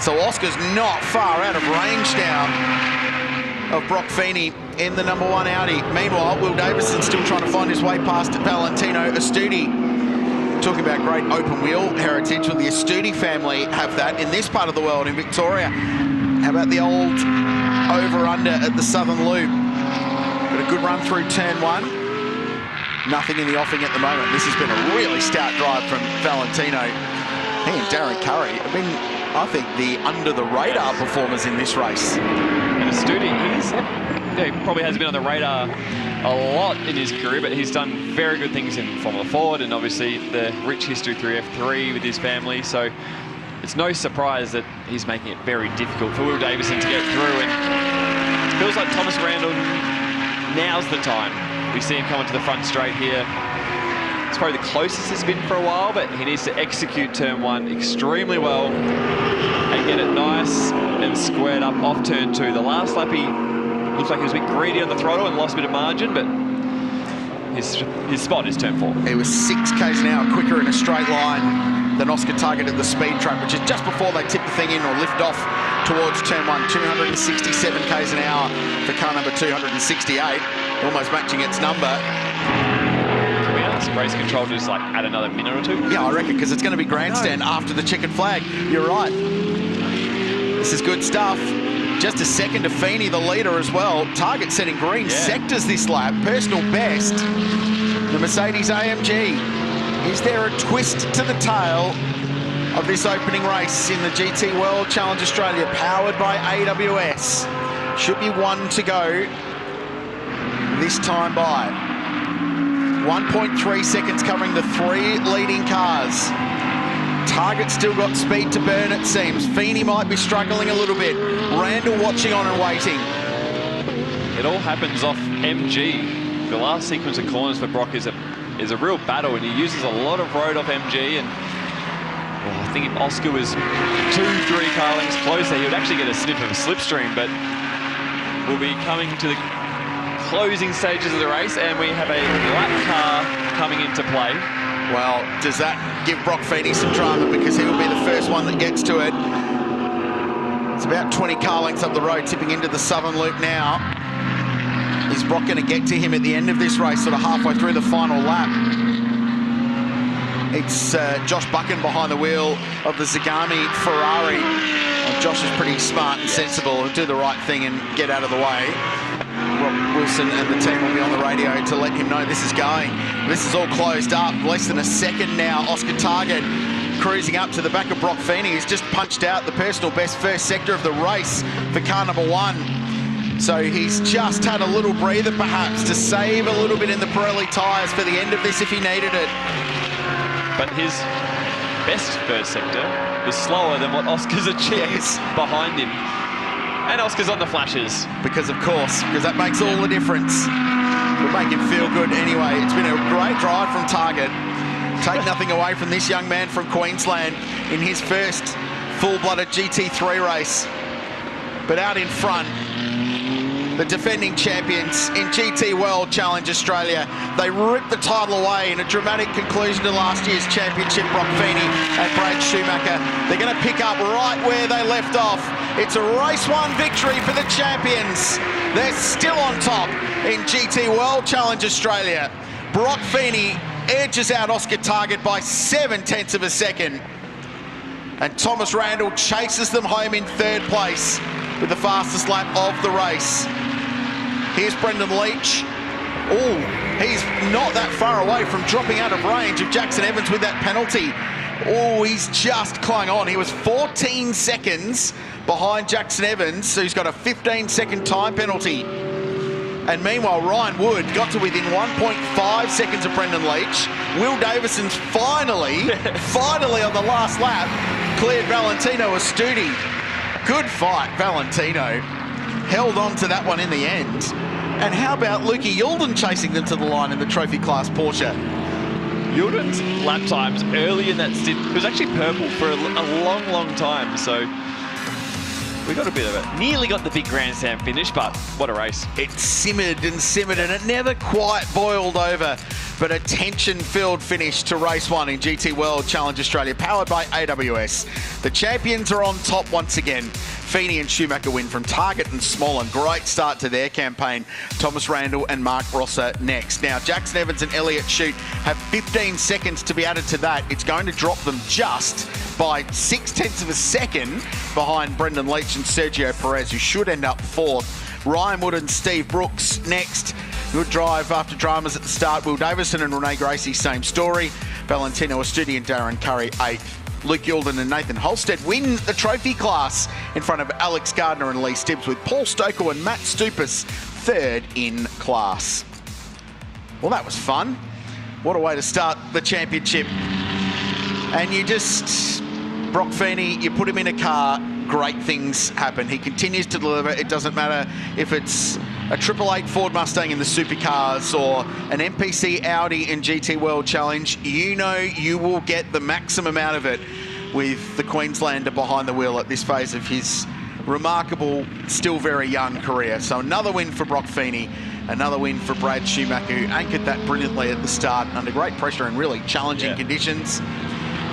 So Oscar's not far out of range now of Brock Feeney in the number 1 Audi. Meanwhile, Will Davison's still trying to find his way past Valentino Astudi. Talking about great open wheel heritage, well, the Astudi family have that in this part of the world, in Victoria. How about the old over-under at the Southern Loop? Got a good run through turn 1. Nothing in the offing at the moment. This has been a really stout drive from Valentino. He and Darren Curry have been, I think, the under-the-radar performers in this race. And Astudi, he probably hasn't been on the radar a lot in his career, but he's done very good things in Formula Ford and obviously the rich history through F3 with his family. So it's no surprise that he's making it very difficult for Will Davison to get through. And it feels like Thomas Randall, now's the time. We see him coming to the front straight here. It's probably the closest it's been for a while, but he needs to execute turn 1 extremely well and get it nice and squared up off turn 2. The last lap he looked like he was a bit greedy on the throttle and lost a bit of margin, but his spot is turn 4. He was 6 k's an hour quicker in a straight line than Oscar Targett at the speed trap, which is just before they tip the thing in or lift off towards turn 1. 267 k's an hour for car number 268, almost matching its number. Race control to just like add another minute or 2? Yeah, I reckon, because it's going to be grandstand after the checkered flag. You're right. This is good stuff. Just a second to Feeney, the leader as well. Targett setting green sectors this lap. Personal best. The Mercedes AMG. Is there a twist to the tail of this opening race in the GT World Challenge Australia, powered by AWS? Should be 1 to go this time by. 1.3 seconds covering the 3 leading cars. Targett still got speed to burn, it seems. Feeney might be struggling a little bit. Randall watching on and waiting. It all happens off MG. The last sequence of corners for Brock is a real battle, and he uses a lot of road off MG. And I think if Oscar was 2-3 car lengths closer, he would actually get a sniff of a slipstream. But we'll be coming to the closing stages of the race, and we have a lap car coming into play. Well, does that give Brock Feeney some drama, because he will be the first one that gets to it. It's about 20 car lengths up the road, tipping into the southern loop now. Is Brock going to get to him at the end of this race, sort of halfway through the final lap? It's Josh Buchan behind the wheel of the Zagami Ferrari. Well, Josh is pretty smart and sensible and do the right thing and get out of the way. Rob Wilson and the team will be on the radio to let him know this is going. This is all closed up. Less than a second now. Oscar Targett cruising up to the back of Brock Feeney. He's just punched out the personal best first sector of the race for car number 1. So he's just had a little breather perhaps to save a little bit in the Pirelli tyres for the end of this if he needed it. But his best first sector was slower than what Oscar's achieved behind him. And Oscar's on the flashes. Because of course, because that makes all the difference. We'll make him feel good anyway. It's been a great drive from Targett. Take nothing away from this young man from Queensland in his first full-blooded GT3 race. But out in front, the defending champions in GT World Challenge Australia. They ripped the title away in a dramatic conclusion to last year's championship. Brock Feeney and Brad Schumacher. They're going to pick up right where they left off. It's a race 1 victory for the champions. They're still on top in GT World Challenge Australia. Brock Feeney edges out Oscar Targett by 0.7 of a second. And Thomas Randall chases them home in 3rd place with the fastest lap of the race. Here's Brendan Leach. Oh, he's not that far away from dropping out of range of Jackson Evans with that penalty. Oh, he's just clung on. He was 14 seconds behind Jackson Evans, so he's got a 15-second time penalty. And meanwhile, Ryan Wood got to within 1.5 seconds of Brendan Leach. Will Davison's finally on the last lap, cleared Valentino Astudi. Good fight, Valentino. Held on to that one in the end. And how about Lukey Yulden chasing them to the line in the trophy class Porsche? Yulden's lap times early in that stint, it was actually purple for a long time, so we got a bit of it. Nearly got the big grandstand finish, but what a race. It simmered and simmered and it never quite boiled over, but a tension-filled finish to race 1 in GT World Challenge Australia, powered by AWS. The champions are on top once again. Feeney and Schumacher win from Targett and Smollen. Great start to their campaign. Thomas Randall and Mark Rosser next. Now, Jackson Evans and Elliott Shute have 15 seconds to be added to that. It's going to drop them just by 0.6 of a second behind Brendan Leach and Sergio Perez, who should end up 4th. Ryan Wood and Steve Brooks next. Good drive after dramas at the start. Will Davison and Renee Gracie, same story. Valentino Astudi and Darren Curry, 8th. Luke Yulden and Nathan Holstead win the trophy class in front of Alex Gardner and Lee Stibbs, with Paul Stokel and Matt Stupas third in class. Well, that was fun. What a way to start the championship. And Brock Feeney, you put him in a car, great things happen. He continues to deliver. It doesn't matter if it's a 888 Ford Mustang in the supercars or an MPC Audi in GT World Challenge. You know you will get the maximum out of it with the Queenslander behind the wheel at this phase of his remarkable, still very young career. So another win for Brock Feeney, another win for Brad Schumacher, who anchored that brilliantly at the start under great pressure and really challenging conditions.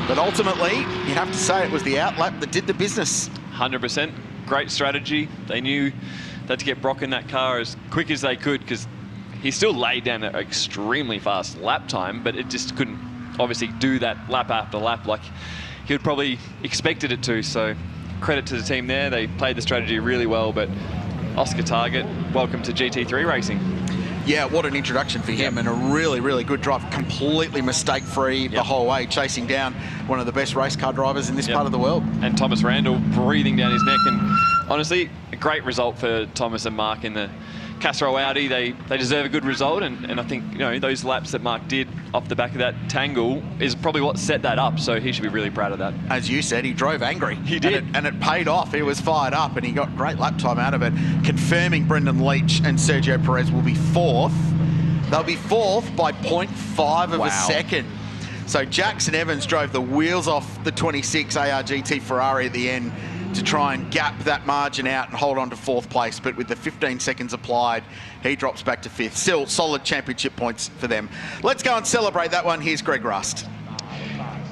But ultimately, you have to say it was the outlap that did the business. 100%. Great strategy. They knew that to get Brock in that car as quick as they could, because he still laid down an extremely fast lap time, but it just couldn't obviously do that lap after lap like he would probably expected it to. So credit to the team there. They played the strategy really well, but Oscar Targett, welcome to GT3 racing. Yeah, what an introduction for him, and a really, really good drive. Completely mistake-free the whole way, chasing down one of the best race car drivers in this part of the world. And Thomas Randall breathing down his neck. And honestly, a great result for Thomas and Mark in the Castro Audi. They deserve a good result, and I think, you know, those laps that Mark did off the back of that tangle is probably what set that up, so he should be really proud of that. As you said, he drove angry. He did. And it paid off. He was fired up, and he got great lap time out of it, confirming Brendan Leach and Sergio Perez will be fourth. They'll be fourth by 0.5 of a second. So Jackson Evans drove the wheels off the 26 ARGT Ferrari at the end to try and gap that margin out and hold on to fourth place. But with the 15 seconds applied, he drops back to fifth. Still solid championship points for them. Let's go and celebrate that one. Here's Greg Rust.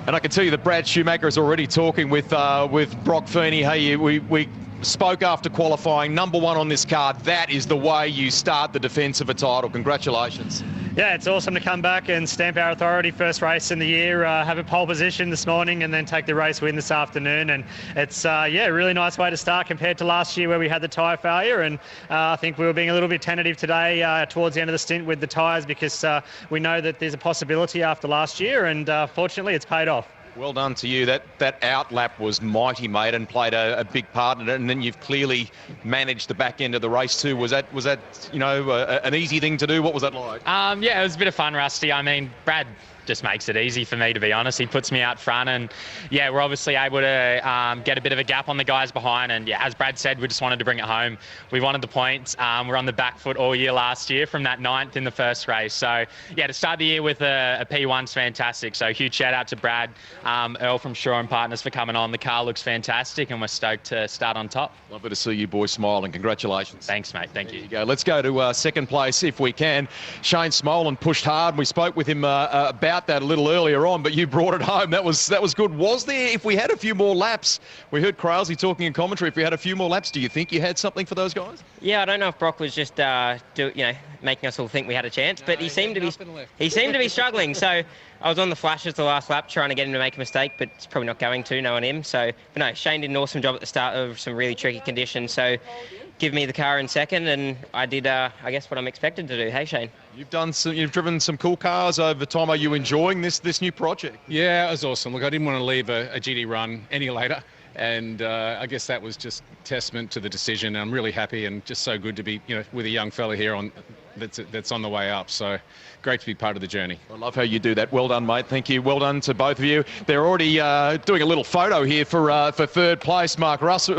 And I can tell you that Brad Schumacher is already talking with Brock Feeney. Hey, we spoke after qualifying, number one on this card. That is the way you start the defence of a title. Congratulations. Yeah, it's awesome to come back and stamp our authority. First race in the year, have a pole position this morning and then take the race win this afternoon. And it's, yeah, a really nice way to start compared to last year where we had the tyre failure. And I think we were being a little bit tentative today towards the end of the stint with the tyres because we know that there's a possibility after last year, and fortunately it's paid off. Well done to you. That outlap was mighty, mate, and played a big part in it. And then you've clearly managed the back end of the race too. Was that you know, an easy thing to do? What was that like? Yeah, it was a bit of fun, Rusty. I mean, Brad just makes it easy for me, to be honest. He puts me out front, and yeah, we're obviously able to get a bit of a gap on the guys behind. And yeah, as Brad said, we just wanted to bring it home. We wanted the points. We're on the back foot all year last year from that 9th in the first race. So yeah, to start the year with a P1's fantastic. So huge shout out to Brad, Earl from Shaw and Partners for coming on. The car looks fantastic, and we're stoked to start on top. Lovely to see you boys smiling. Congratulations. Thanks, mate. Thank you. There you go. Let's go to second place if we can. Shane Smolin pushed hard. We spoke with him about that a little earlier on, but you brought it home. That was good. Was there, if we had a few more laps, we heard Kralsey talking in commentary, if we had a few more laps, do you think you had something for those guys? Yeah, I don't know if Brock was just making us all think we had a chance, but he seemed to be struggling. So I was on the flashes the last lap trying to get him to make a mistake, but it's probably not going to, knowing him. So, but no, Shane did an awesome job at the start of some really tricky conditions. So give me the car in second, and I did, I guess, what I'm expected to do. Hey, Shane. You've driven some cool cars over time. Are you enjoying this new project? Yeah, it was awesome. Look, I didn't want to leave a GT run any later, and I guess that was just testament to the decision. I'm really happy, and just so good to be, with a young fella here that's on the way up. So great to be part of the journey. I love how you do that. Well done, mate. Thank you. Well done to both of you. They're already doing a little photo here for third place. Mark Rosser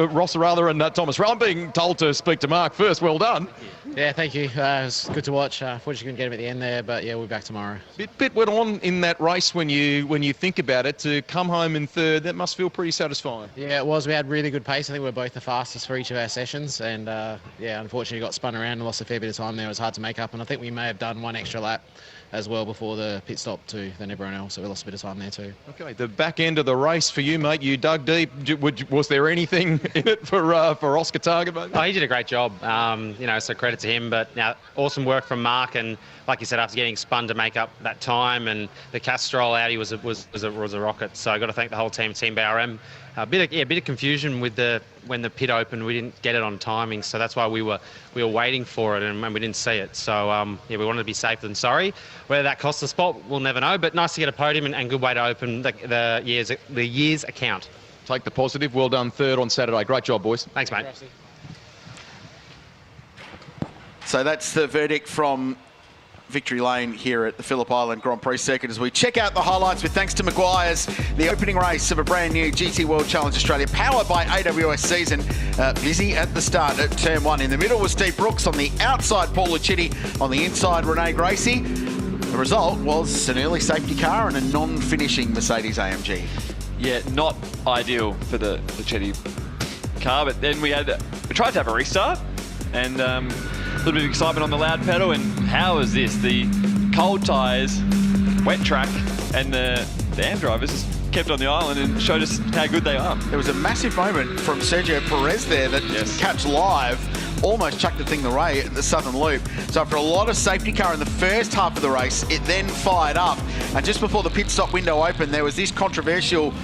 and Thomas. I'm being told to speak to Mark first. Well done. Yeah, thank you. It was good to watch. Fortunately, couldn't get him at the end there, but yeah, we'll be back tomorrow. Bit went on in that race when you think about it. To come home in third, that must feel pretty satisfying. Yeah, it was. We had really good pace. I think we were both the fastest for each of our sessions, and yeah, unfortunately got spun around and lost a fair bit of time there. It was hard to make up, and I think we may have done one extra lap as well before the pit stop too than everyone else, so we lost a bit of time there too. Okay, the back end of the race for you, mate, you dug deep. Was there anything in it for Oscar Targett, mate? Oh, he did a great job, so credit to him, but now awesome work from Mark, and like you said, after getting spun to make up that time, and the Castrol Audi was a rocket, so I've got to thank the whole team BRM. A bit of confusion with when the pit opened. We didn't get it on timing, so that's why we were waiting for it, and we didn't see it. So yeah, we wanted to be safer than sorry. Whether that cost the spot, we'll never know. But nice to get a podium and good way to open the year's account. Take the positive. Well done, third on Saturday. Great job, boys. Thanks, mate. So that's the verdict from Victory Lane here at the Phillip Island Grand Prix circuit as we check out the highlights with thanks to Maguire's, the opening race of a brand new GT World Challenge Australia powered by AWS season. Busy at the start at turn 1. In the middle was Steve Brooks, on the outside Paul Luchini, on the inside Rene Gracie. The result was an early safety car and a non-finishing Mercedes AMG. Yeah, not ideal for the Luchini car, but then we tried to have a restart and a little bit of excitement on the loud pedal, and how is this? The cold tyres, wet track, and the AM drivers just kept on the island and showed us how good they are. There was a massive moment from Sergio Perez there that catch live, almost chucked the thing away at the Southern Loop. So after a lot of safety car in the first half of the race, it then fired up. And just before the pit stop window opened, there was this controversial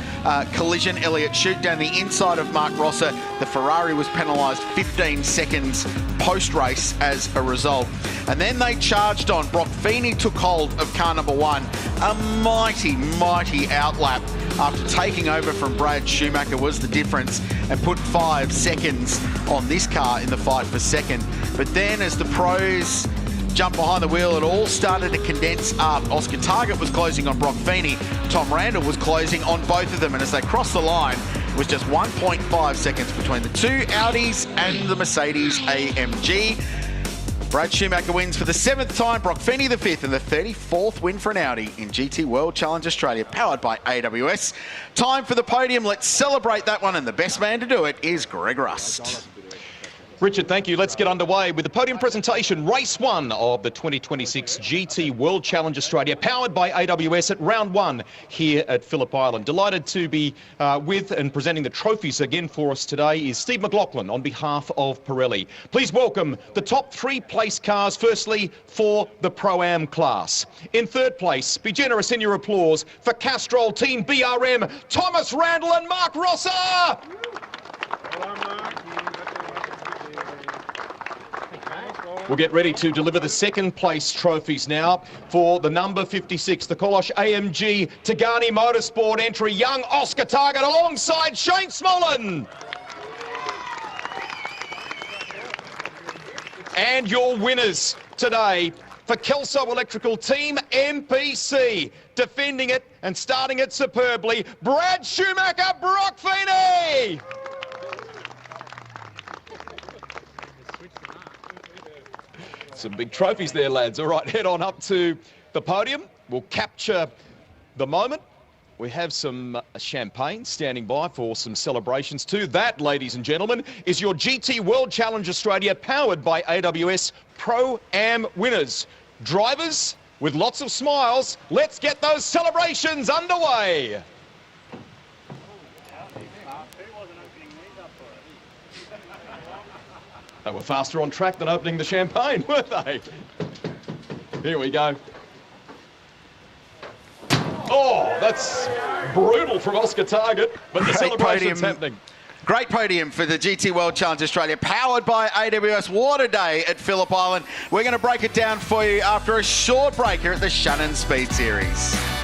collision. Elliott shoot down the inside of Marc Rosser. The Ferrari was penalised 15 seconds post-race as a result. And then they charged on. Brock Feeney took hold of car number 1. A mighty, mighty outlap after taking over from Brad Schumacher was the difference, and put 5 seconds on this car in the fight for second. But then as the pros jumped behind the wheel, it all started to condense up. Oscar Targett was closing on Brock Feeney. Tom Randall was closing on both of them. And as they crossed the line, it was just 1.5 seconds between the two Audis and the Mercedes AMG. Brad Schumacher wins for the 7th time, Brock Feeney the 5th, and the 34th win for an Audi in GT World Challenge Australia, powered by AWS. Time for the podium. Let's celebrate that one, and the best man to do it is Greg Rust. Richard, thank you. Let's get underway with the podium presentation. Race 1 of the 2026 GT World Challenge Australia, powered by AWS at round 1 here at Phillip Island. Delighted to be with and presenting the trophies again for us today is Steve McLaughlin on behalf of Pirelli. Please welcome the top 3 place cars, firstly for the Pro-Am class. In 3rd place, be generous in your applause for Castrol Team BRM, Thomas Randall and Marc Rosser! We'll get ready to deliver the 2nd place trophies now for the number 56, the Kolosh AMG Tagani Motorsport entry, young Oscar Targett alongside Shane Smolin. And your winners today for Kelso Electrical Team MPC, defending it and starting it superbly, Brad Schumacher, Brock Feeney. Some big trophies there, lads. All right, head on up to the podium. We'll capture the moment. We have some champagne standing by for some celebrations too. That, ladies and gentlemen, is your GT World Challenge Australia, powered by AWS Pro-Am winners. Drivers with lots of smiles, let's get those celebrations underway. They were faster on track than opening the champagne, weren't they? Here we go. Oh, that's brutal from Oscar Targett, but the celebration's happening. Great podium for the GT World Challenge Australia, powered by AWS. What a day at Phillip Island. We're going to break it down for you after a short break here at the Shannons Speed Series.